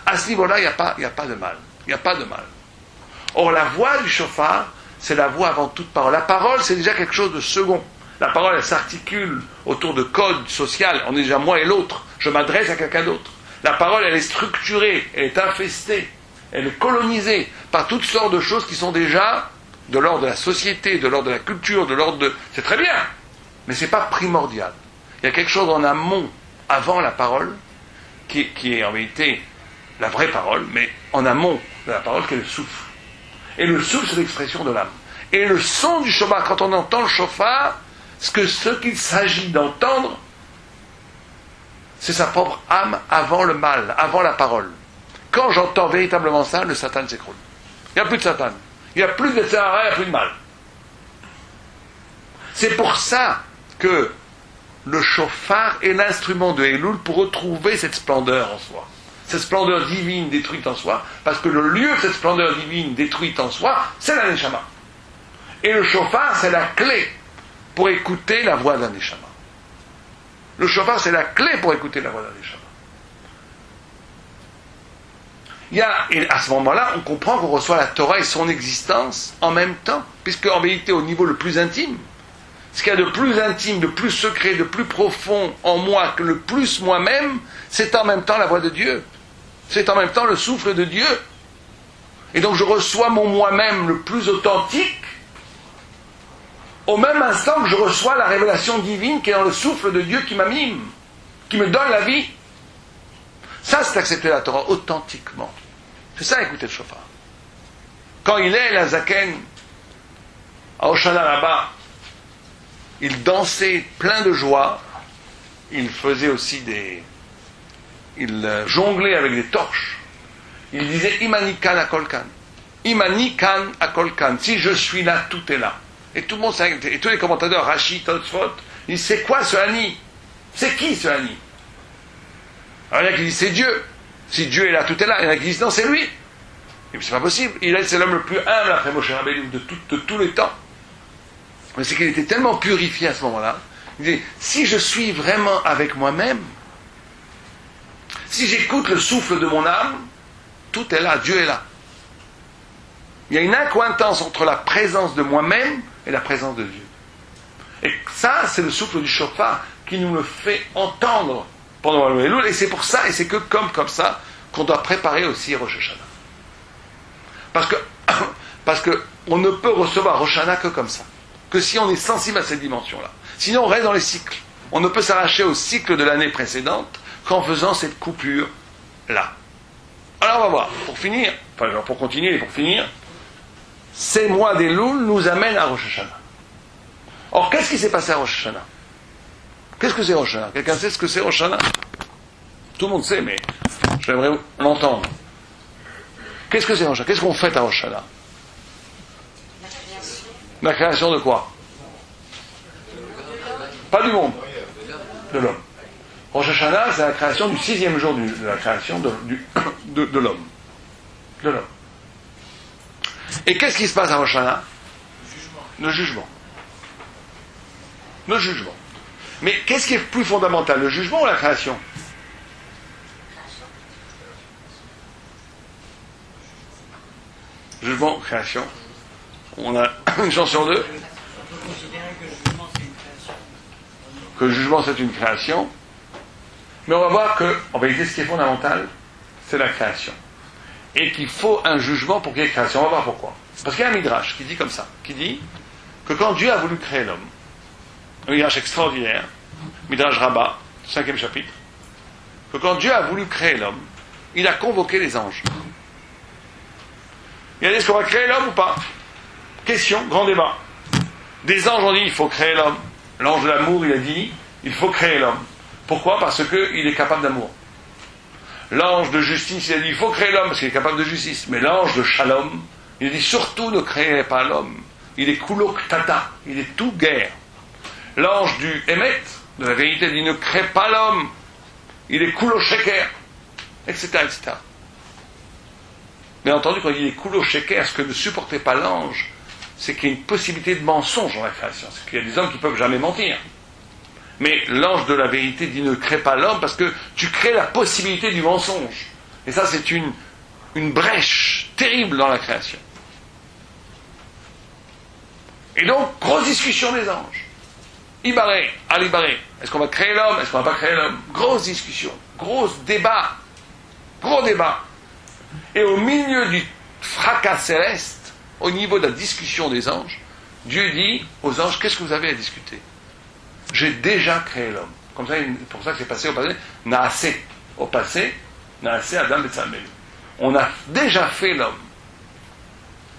S1: À ce niveau-là, il n'y a pas de mal. Il n'y a pas de mal. Or, la voix du chauffard, c'est la voix avant toute parole. La parole, c'est déjà quelque chose de second. La parole, elle s'articule autour de codes sociaux. On est déjà moi et l'autre. Je m'adresse à quelqu'un d'autre. La parole, elle est structurée, elle est infestée, elle est colonisée par toutes sortes de choses qui sont déjà de l'ordre de la société, de l'ordre de la culture, de l'ordre de... C'est très bien, mais ce n'est pas primordial. Il y a quelque chose en amont, avant la parole, qui est en vérité la vraie parole, mais en amont de la parole, qui est le souffle. Et le souffle, c'est l'expression de l'âme. Et le son du chauffard, quand on entend le chauffard, ce qu'il s'agit d'entendre, c'est sa propre âme avant le mal, avant la parole. Quand j'entends véritablement ça, le Satan s'écroule. Il n'y a plus de Satan. Il n'y a plus de Sahara, il n'y a plus de mal. C'est pour ça que le chauffard est l'instrument de Elul pour retrouver cette splendeur en soi. Cette splendeur divine détruite en soi, parce que le lieu de cette splendeur divine détruite en soi, c'est la Neshama. Et le chauffard, c'est la clé pour écouter la voix d'un Neshama. Le chauffard, c'est la clé pour écouter la voix d'un Neshama. Et à ce moment-là, on comprend qu'on reçoit la Torah et son existence en même temps, puisque en vérité, au niveau le plus intime, ce qu'il y a de plus intime, de plus secret, de plus profond en moi que le plus moi-même, c'est en même temps la voix de Dieu. C'est en même temps le souffle de Dieu. Et donc je reçois mon moi-même le plus authentique au même instant que je reçois la révélation divine qui est dans le souffle de Dieu qui m'anime, qui me donne la vie. Ça, c'est accepter la Torah authentiquement. C'est ça, écouter le chauffard. Quand il est la Zaken, à Hoshana là-bas, il dansait plein de joie, il faisait aussi il jonglait avec des torches, il disait Imani kan akolkan, Imani kan akolkan, si je suis là, tout est là. Et tout le monde, et tous les commentateurs, Rashi, Tosfot, ils disent c'est quoi ce Hani? C'est qui ce Hani? Alors il y en a qui disent c'est Dieu, si Dieu est là, tout est là. Il y en a qui disent non, c'est lui. Et puis c'est pas possible, c'est l'homme le plus humble après Moshe Rabbeinu de tous les temps. Mais c'est qu'il était tellement purifié à ce moment-là. Il dit, si je suis vraiment avec moi-même, si j'écoute le souffle de mon âme, tout est là, Dieu est là. Il y a une incointance entre la présence de moi-même et la présence de Dieu. Et ça, c'est le souffle du shofar qui nous le fait entendre pendant le Elul. Et c'est pour ça, et c'est que comme ça, qu'on doit préparer aussi Rosh Hashanah. Parce que on ne peut recevoir Rosh Hashanah que comme ça. Que si on est sensible à cette dimension-là. Sinon, on reste dans les cycles. On ne peut s'arracher au cycle de l'année précédente qu'en faisant cette coupure-là. Alors, on va voir. Pour continuer et pour finir, ces mois d'Elul nous amènent à Rosh Hashanah. Or, qu'est-ce qui s'est passé à Rosh Hashanah? Qu'est-ce que c'est Rosh Hashanah? Quelqu'un sait ce que c'est Rosh Hashanah? Tout le monde sait, mais j'aimerais l'entendre. Qu'est-ce que c'est Rosh Hashanah? Qu'est-ce qu'on fait à Rosh Hashanah? La création de quoi? Pas du monde, de l'homme. Rosh Hashanah, c'est la création du 6e jour de la création de l'homme. De l'homme. Et qu'est-ce qui se passe à Rosh Hashanah? Le jugement. Le jugement. Mais qu'est-ce qui est plus fondamental, le jugement ou la création? Jugement, création. On a une chance sur deux. Que le jugement c'est une création. Mais on va voir que, en vérité, ce qui est fondamental, c'est la création. Et qu'il faut un jugement pour qu'il y ait création. On va voir pourquoi. Parce qu'il y a un midrash qui dit comme ça, qui dit que quand Dieu a voulu créer l'homme, un midrash extraordinaire, midrash Rabbah, 5e chapitre, que quand Dieu a voulu créer l'homme, il a convoqué les anges. Il a dit, est-ce qu'on va créer l'homme ou pas? Question, grand débat. Des anges ont dit, il faut créer l'homme. L'ange de l'amour, il a dit, il faut créer l'homme. Pourquoi? Parce qu'il est capable d'amour. L'ange de justice, il a dit, il faut créer l'homme parce qu'il est capable de justice. Mais l'ange de shalom, il a dit, surtout ne créez pas l'homme. Il est kulok tata, il est tout guerre. L'ange du Emet, de la vérité, il dit, ne crée pas l'homme. Il est kulo sheker, etc., etc. Bien entendu, quand il est kulo sheker, ce que ne supportait pas l'ange, c'est qu'il y a une possibilité de mensonge dans la création. C'est qu'il y a des hommes qui ne peuvent jamais mentir. Mais l'ange de la vérité dit ne crée pas l'homme parce que tu crées la possibilité du mensonge. Et ça, c'est une brèche terrible dans la création. Et donc, grosse discussion des anges. Ibaré, Alibaré. Est-ce qu'on va créer l'homme? Est-ce qu'on va pas créer l'homme? Grosse discussion. Gros débat. Gros débat. Et au milieu du fracas céleste, au niveau de la discussion des anges, Dieu dit aux anges, qu'est-ce que vous avez à discuter? J'ai déjà créé l'homme. Comme ça, c'est pour ça que c'est passé au passé. Naasé. Au passé, Naasé Adam Betsamel. On a déjà fait l'homme.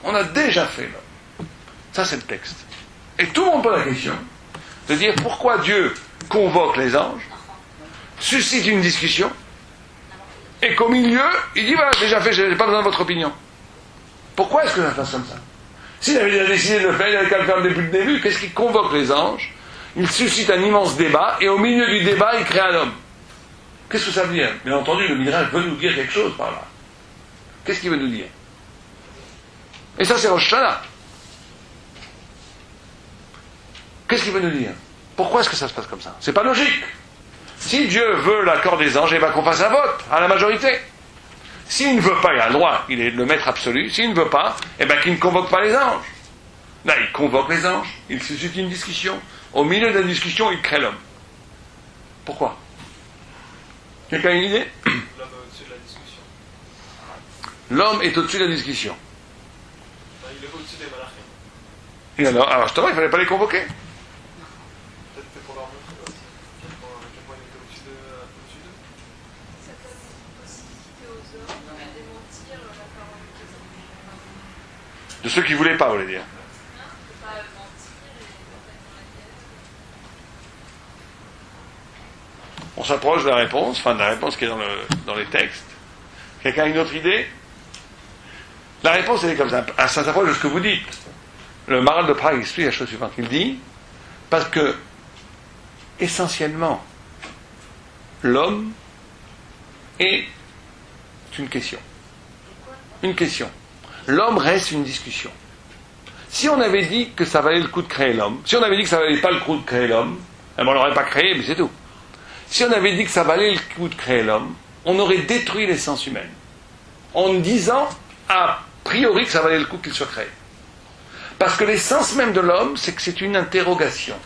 S1: On a déjà fait l'homme. Ça, c'est le texte. Et tout le monde pose la question de dire pourquoi Dieu convoque les anges, suscite une discussion, et qu'au milieu, il dit voilà, déjà fait, je n'ai pas besoin de votre opinion. Pourquoi est-ce que ça fasse comme ça? S'il avait déjà décidé de le faire, il avait qu'à le faire depuis le début. Qu'est-ce qui convoque les anges? Il suscite un immense débat, et au milieu du débat, il crée un homme. Qu'est-ce que ça veut dire? Bien entendu, le Midrash veut nous dire quelque chose par là. Qu'est-ce qu'il veut nous dire? Et ça, c'est Rosh Hashanah. Qu'est-ce qu'il veut nous dire? Pourquoi est-ce que ça se passe comme ça? C'est pas logique. Si Dieu veut l'accord des anges, il va qu'on fasse un vote à la majorité. S'il ne veut pas, il a le droit, il est le maître absolu. S'il ne veut pas, eh bien qu'il ne convoque pas les anges. Là, il convoque les anges, il suscite une discussion. Au milieu de la discussion, il crée l'homme. Pourquoi? Quelqu'un a une idée?
S3: L'homme est au-dessus de la discussion.
S1: L'homme est au-dessus de la discussion.
S3: Il est au-dessus des malachim.
S1: Et alors justement, il ne fallait pas les convoquer.
S3: Peut-être que pour leur montrer aussi à quel point il était au-dessus d'eux.
S2: Ça donne une possibilité aux hommes de démentir la parole des hommes.
S1: De ceux qui ne voulaient pas, vous voulez dire. On s'approche de la réponse, enfin de la réponse qui est dans les textes. Quelqu'un a une autre idée? La réponse, elle est comme ça. Ça s'approche de ce que vous dites. Le Maharal de Prague explique la chose suivante. Il dit, parce que, essentiellement, l'homme est une question. Une question. L'homme reste une discussion. Si on avait dit que ça valait le coup de créer l'homme, si on avait dit que ça valait pas le coup de créer l'homme, on ne l'aurait pas créé, mais c'est tout. Si on avait dit que ça valait le coup de créer l'homme, on aurait détruit l'essence humaine. En disant, a priori, que ça valait le coup qu'il soit créé. Parce que l'essence même de l'homme, c'est que c'est une interrogation.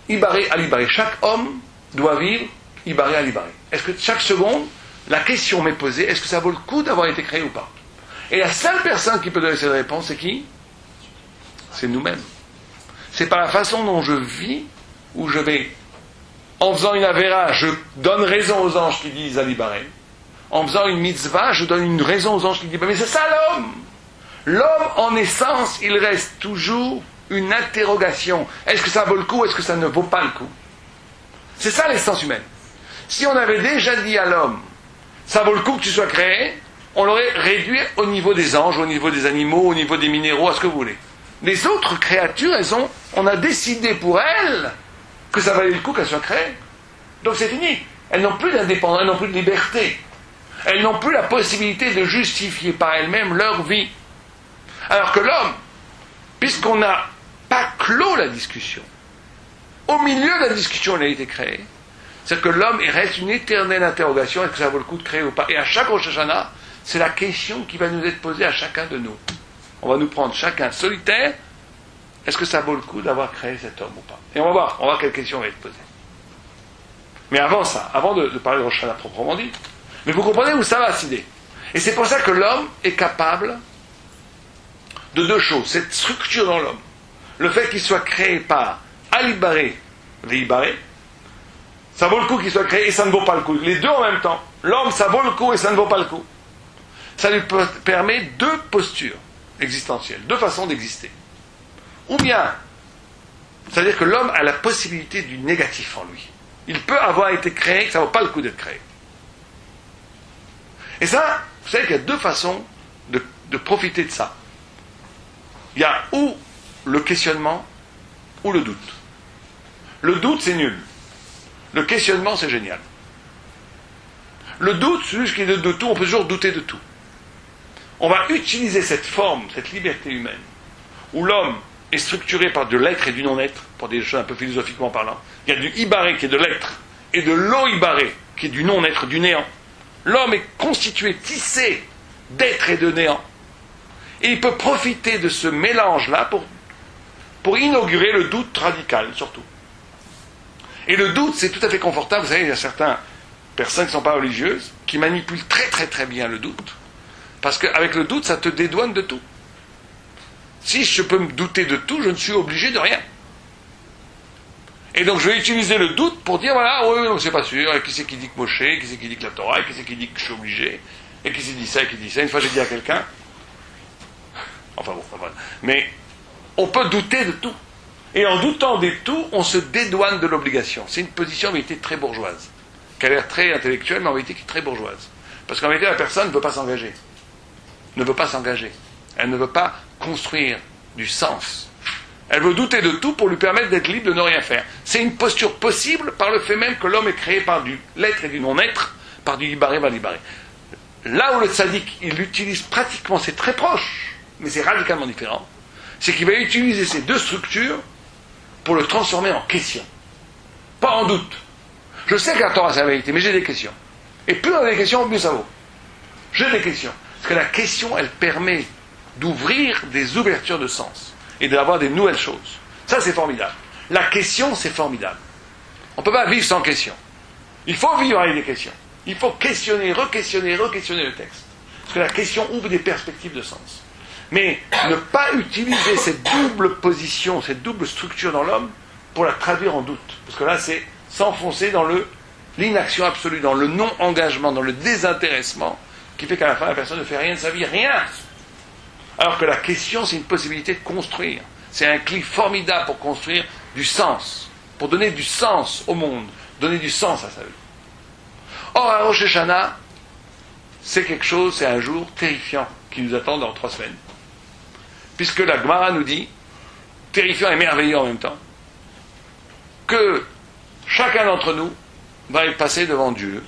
S1: Ibaré à l'Ibaré. Chaque homme doit vivre Ibaré à l'Ibaré. Est-ce que chaque seconde, la question m'est posée, est-ce que ça vaut le coup d'avoir été créé ou pas? Et la seule personne qui peut donner cette réponse, c'est qui? C'est nous-mêmes. C'est par la façon dont je vis, où je vais, en faisant une avéra, je donne raison aux anges qui disent Alibaré. En faisant une mitzvah, je donne une raison aux anges qui disent mais c'est ça l'homme. L'homme, en essence, il reste toujours une interrogation. Est-ce que ça vaut le coup ou est-ce que ça ne vaut pas le coup? C'est ça l'essence humaine. Si on avait déjà dit à l'homme ça vaut le coup que tu sois créé, on l'aurait réduit au niveau des anges, au niveau des animaux, au niveau des minéraux, à ce que vous voulez. Les autres créatures, on a décidé pour elles que ça valait le coup qu'elles soient créées. Donc c'est fini. Elles n'ont plus d'indépendance, elles n'ont plus de liberté. Elles n'ont plus la possibilité de justifier par elles-mêmes leur vie. Alors que l'homme, puisqu'on n'a pas clos la discussion, au milieu de la discussion, il a été créé. C'est que l'homme, il reste une éternelle interrogation, est-ce que ça vaut le coup de créer ou pas? Et à chaque Rosh Hashanah, c'est la question qui va nous être posée à chacun de nous. On va nous prendre chacun solitaire, est-ce que ça vaut le coup d'avoir créé cet homme ou pas? Et on va voir quelle question va être posée. Mais avant ça, avant de parler de Rosh Hashanah proprement dit, mais vous comprenez où ça va cette idée? Et c'est pour ça que l'homme est capable de deux choses. Cette structure dans l'homme, le fait qu'il soit créé par Alibaré, Veibaré, ça vaut le coup qu'il soit créé et ça ne vaut pas le coup. Les deux en même temps. L'homme, ça vaut le coup et ça ne vaut pas le coup. Ça lui permet deux postures existentielles, deux façons d'exister. Ou bien, c'est-à-dire que l'homme a la possibilité du négatif en lui. Il peut avoir été créé, que ça ne vaut pas le coup d'être créé. Et ça, vous savez qu'il y a deux façons de profiter de ça. Il y a ou le questionnement ou le doute. Le doute, c'est nul. Le questionnement, c'est génial. Le doute, c'est juste qu'il y a de tout, on peut toujours douter de tout. On va utiliser cette forme, cette liberté humaine, où l'homme est structuré par de l'être et du non-être, pour des choses un peu philosophiquement parlant. Il y a du ibaré qui est de l'être, et de l'o-ibaré qui est du non-être, du néant. L'homme est constitué, tissé d'être et de néant. Et il peut profiter de ce mélange-là pour inaugurer le doute radical, surtout. Et le doute, c'est tout à fait confortable. Vous savez, il y a certaines personnes qui ne sont pas religieuses, qui manipulent très très très bien le doute. Parce qu'avec le doute, ça te dédouane de tout. Si je peux me douter de tout, je ne suis obligé de rien. Et donc je vais utiliser le doute pour dire, voilà, oui, non, c'est pas sûr, et qui c'est qui dit que Moshe, qui c'est qui dit que la Torah, et qui c'est qui dit que je suis obligé, et qui c'est qui dit ça, et qui dit ça. Une fois j'ai dit à quelqu'un, enfin bon, voilà. Mais on peut douter de tout. Et en doutant de tout, on se dédouane de l'obligation. C'est une position en vérité très bourgeoise, qui a l'air très intellectuelle, mais en vérité qui est très bourgeoise. Parce qu'en vérité, la personne ne veut pas s'engager. Ne veut pas s'engager. Elle ne veut pas construire du sens. Elle veut douter de tout pour lui permettre d'être libre de ne rien faire. C'est une posture possible par le fait même que l'homme est créé par du l'être et du non-être, par du ibaré valibaré. Là où le tzaddik, il utilise pratiquement, c'est très proche, mais c'est radicalement différent, c'est qu'il va utiliser ces deux structures pour le transformer en question. Pas en doute. Je sais que la Torah c'est la vérité, mais j'ai des questions. Et plus on a des questions, mieux ça vaut. J'ai des questions. Parce que la question, elle permet d'ouvrir des ouvertures de sens et d'avoir des nouvelles choses. Ça, c'est formidable. La question, c'est formidable. On ne peut pas vivre sans question. Il faut vivre avec des questions. Il faut questionner, re-questionner le texte. Parce que la question ouvre des perspectives de sens. Mais ne pas utiliser cette double position, cette double structure dans l'homme pour la traduire en doute. Parce que là, c'est s'enfoncer dans l'inaction absolue, dans le non-engagement, dans le désintéressement, qui fait qu'à la fin, la personne ne fait rien de sa vie, rien. Alors que la question, c'est une possibilité de construire. C'est un clé formidable pour construire du sens, pour donner du sens au monde, donner du sens à sa vie. Or, à Rosh Hashanah, c'est quelque chose, c'est un jour terrifiant qui nous attend dans 3 semaines. Puisque la Gemara nous dit, terrifiant et merveilleux en même temps, que chacun d'entre nous va passer devant Dieu.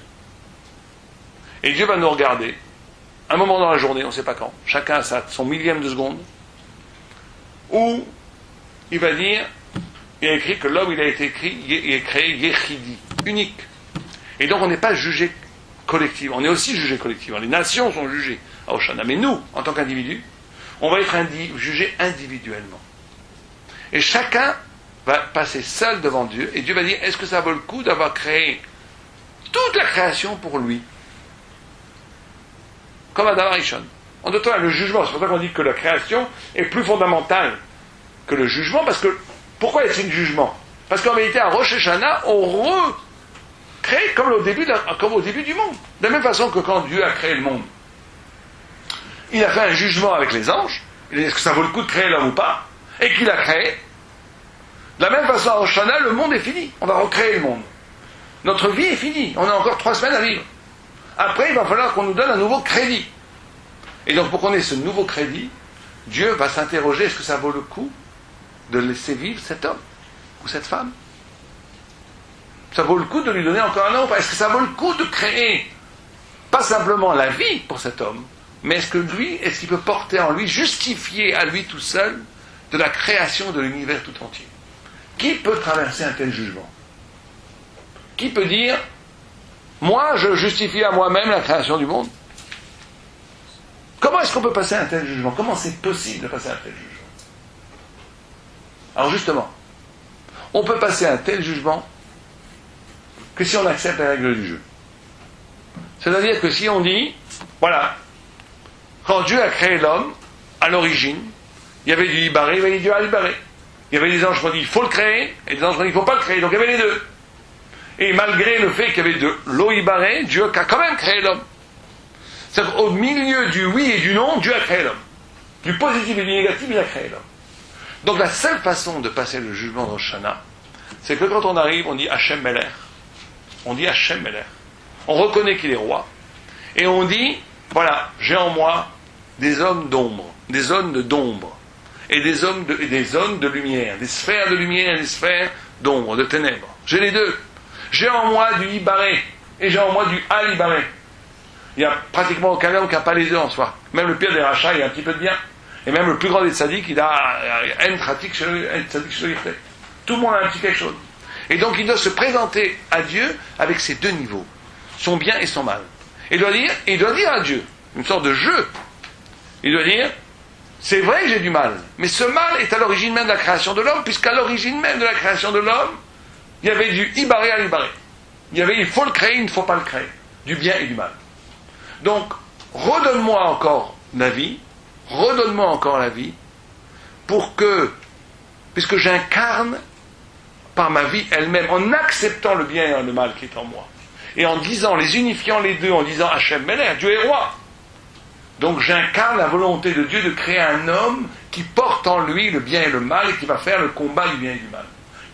S1: Et Dieu va nous regarder, un moment dans la journée, on ne sait pas quand, chacun a son millième de seconde, où il va dire, il a écrit que l'homme, il est créé Yechidi, unique. Et donc on n'est pas jugé collectivement, on est aussi jugé collectivement. Les nations sont jugées à Hoshana, mais nous, en tant qu'individus, on va être jugé individuellement. Et chacun va passer seul devant Dieu, et Dieu va dire, est-ce que ça vaut le coup d'avoir créé toute la création pour lui? Comme Adam Arishon. En d'autres termes, le jugement, c'est pour ça qu'on dit que la création est plus fondamentale que le jugement, parce que, pourquoi est-ce un jugement? Parce qu'en vérité, à Rosh Hashanah, on recrée comme au début du monde. De la même façon que quand Dieu a créé le monde, il a fait un jugement avec les anges, il a dit, est-ce que ça vaut le coup de créer l'homme ou pas? Et qu'il a créé. De la même façon, à Rosh Hashanah, le monde est fini. On va recréer le monde. Notre vie est finie. On a encore 3 semaines à vivre. Après, il va falloir qu'on nous donne un nouveau crédit. Et donc, pour qu'on ait ce nouveau crédit, Dieu va s'interroger, est-ce que ça vaut le coup de laisser vivre cet homme ou cette femme? Ça vaut le coup de lui donner encore un an ou pas? Est-ce que ça vaut le coup de créer pas simplement la vie pour cet homme, mais est-ce qu'il peut porter en lui, justifier à lui tout seul de la création de l'univers tout entier? Qui peut traverser un tel jugement? Qui peut dire, moi je justifie à moi-même la création du monde? Comment est-ce qu'on peut passer un tel jugement? Comment c'est possible de passer un tel jugement? Alors justement, on peut passer un tel jugement que si on accepte les règles du jeu. C'est-à-dire que si on dit, voilà, quand Dieu a créé l'homme, à l'origine, il y avait du Ibaré, il y avait du Al-Ibaré. Il y avait des anges qui ont dit, il faut le créer, et des anges qui ont dit, il ne faut pas le créer. Donc il y avait les deux. Et malgré le fait qu'il y avait de l'O-Ibaré, Dieu a quand même créé l'homme. C'est-à-dire qu'au milieu du oui et du non, Dieu a créé l'homme. Du positif et du négatif, il a créé l'homme. Donc la seule façon de passer le jugement dans Shana, c'est que quand on arrive, on dit Hachem Meler. On dit Hachem Meler. On reconnaît qu'il est roi. Et on dit, voilà, j'ai en moi des hommes d'ombre, des zones d'ombre, et des zones de lumière, des sphères de lumière et des sphères d'ombre, de ténèbres. J'ai les deux. J'ai en moi du Ibaré, et j'ai en moi du Al-Ibaré. Il n'y a pratiquement aucun homme qui n'a pas les deux en soi. Même le pire des rachats, il a un petit peu de bien. Et même le plus grand des tzaddik, il a un tzaddik chez le. Tout le monde a un petit quelque chose. Et donc il doit se présenter à Dieu avec ces deux niveaux, son bien et son mal. Et il doit dire à Dieu, une sorte de jeu. Il doit dire, c'est vrai que j'ai du mal, mais ce mal est à l'origine même de la création de l'homme, puisqu'à l'origine même de la création de l'homme, il y avait du Ibaré à l'Ibaré. Il y avait, il faut le créer, il ne faut pas le créer. Du bien et du mal. Donc, redonne-moi encore la vie, pour que, puisque j'incarne par ma vie elle-même, en acceptant le bien et le mal qui est en moi, et en disant, les unifiant les deux, en disant Hachem Meler, Dieu est roi. Donc j'incarne la volonté de Dieu de créer un homme qui porte en lui le bien et le mal, et qui va faire le combat du bien et du mal.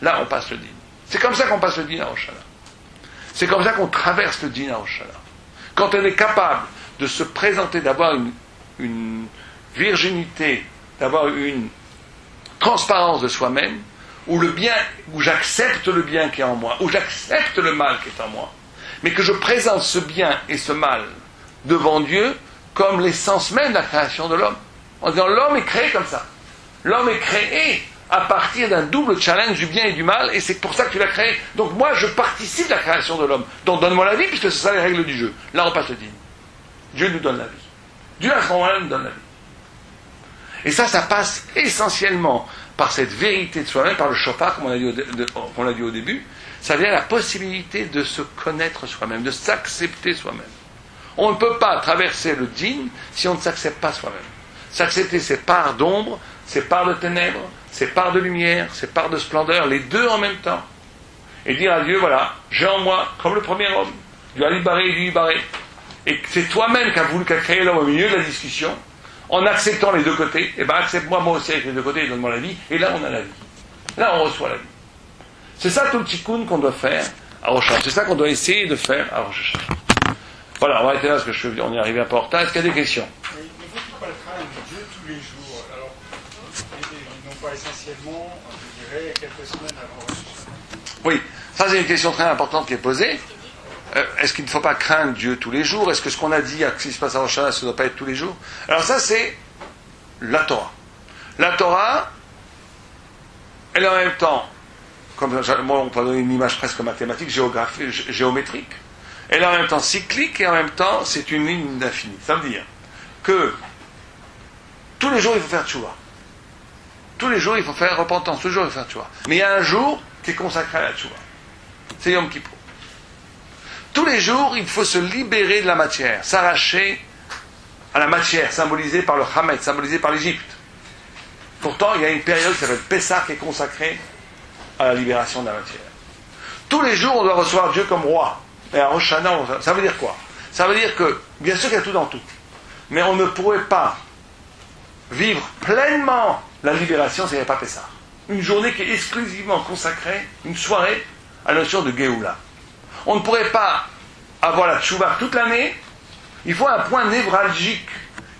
S1: Là, on passe le dîn. C'est comme ça qu'on passe le dîn à Rosh Hashanah. C'est comme ça qu'on traverse le dîn à Rosh Hashanah. Quand on est capable de se présenter, d'avoir une virginité, d'avoir une transparence de soi-même, où j'accepte le bien qui est en moi, où j'accepte le mal qui est en moi, mais que je présente ce bien et ce mal devant Dieu comme l'essence même de la création de l'homme. En disant, l'homme est créé comme ça. L'homme est créé à partir d'un double challenge du bien et du mal, et c'est pour ça que tu l'as créé. Donc moi, je participe de la création de l'homme. Donc donne-moi la vie, puisque c'est ça les règles du jeu. Là, on passe le dîn. Dieu nous donne la vie. Dieu, à ce moment-là, nous donne la vie. Et ça passe essentiellement par cette vérité de soi-même, par le shofar, comme on l'a dit au début. Ça vient la possibilité de se connaître soi-même, de s'accepter soi-même. On ne peut pas traverser le dîn si on ne s'accepte pas soi-même. S'accepter ses parts d'ombre, ses parts de ténèbres, ses parts de lumière, ses parts de splendeur, les deux en même temps. Et dire à Dieu, voilà, j'ai en moi, comme le premier homme, du Al-Ibaré et du Ibaré. Et c'est toi-même qui as créé l'homme au milieu de la discussion, en acceptant les deux côtés, eh ben accepte-moi moi aussi avec les deux côtés et donne-moi la vie, et là on a la vie. Là on reçoit la vie. C'est ça tout le tikkun qu'on doit faire à Rosh Hashanah. C'est ça qu'on doit essayer de faire à Rosh Hashanah. Voilà, on va arrêter là parce que on est arrivé un peu en retard. Est-ce qu'il y a des questions?
S4: Mais il ne faut pas le craindre Dieu tous les jours. Alors, et non pas essentiellement, je dirais, quelques semaines avant Rosh Hashanah.
S1: Oui, ça c'est une question très importante qui est posée. Est-ce qu'il ne faut pas craindre Dieu tous les jours? Est-ce que ce qu'on a dit, ce qui se passe à Rosh Hashanah, ça ne doit pas être tous les jours? Alors ça c'est la Torah. La Torah, elle est en même temps, comme moi on peut donner une image presque mathématique, géométrique. Elle est en même temps cyclique et en même temps c'est une ligne d'infini. Ça veut dire que tous les jours il faut faire tchouva. Tous les jours il faut faire repentance. Tous les jours il faut faire tchouva. Mais il y a un jour qui est consacré à la tchouva. C'est Yom Kippour. Tous les jours il faut se libérer de la matière, s'arracher à la matière symbolisée par le Hametz, symbolisée par l'Égypte. Pourtant il y a une période qui s'appelle Pessah qui est consacrée à la libération de la matière. Tous les jours on doit recevoir Dieu comme roi. Et à Rosh Hashanah, ça veut dire quoi? Ça veut dire que, bien sûr qu'il y a tout dans tout, mais on ne pourrait pas vivre pleinement la libération s'il n'y avait pas Pessah. Une journée qui est exclusivement consacrée, une soirée, à la notion de Géoula. On ne pourrait pas avoir la tchouva toute l'année. Il faut un point névralgique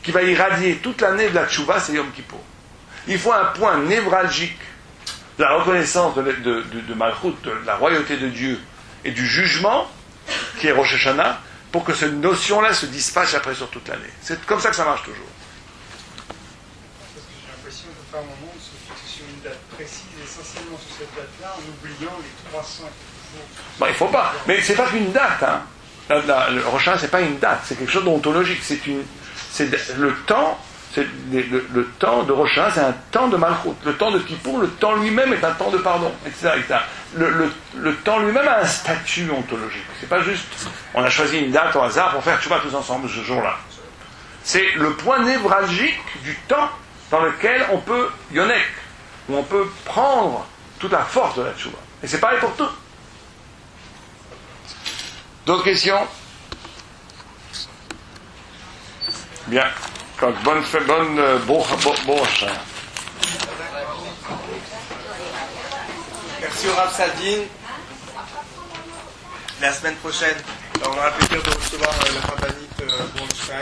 S1: qui va irradier toute l'année de la tchouva, c'est Yom Kippour. Il faut un point névralgique de la reconnaissance de Malchut, de la royauté de Dieu et du jugement, qui est Rosh Hashanah, pour que cette notion-là se dispatche après sur toute l'année. C'est comme ça que ça marche toujours.
S4: Parce que j'ai l'impression que par moment on se fixe sur une date précise, essentiellement sur cette date-là, en oubliant les 300 jours.
S1: Bon, il ne faut pas. Mais c'est pas qu'une date. Hein. Le Rosh Hashanah, c'est pas une date, c'est quelque chose d'ontologique. C'est le temps. Le temps de Rosh Hashanah, c'est un temps de Malchut. Le temps de Kippour, le temps lui-même est un temps de pardon, etc. Le temps lui-même a un statut ontologique. C'est pas juste, on a choisi une date au hasard pour faire tchouva tous ensemble ce jour-là. C'est le point névralgique du temps dans lequel on peut yonek, où on peut prendre toute la force de la tchouva. Et c'est pareil pour tout. D'autres questions? Bien. Donc, bonne broche.
S5: Merci au Rav Sadine. La semaine prochaine, on aura le plaisir de recevoir le rabbinite Bornstein.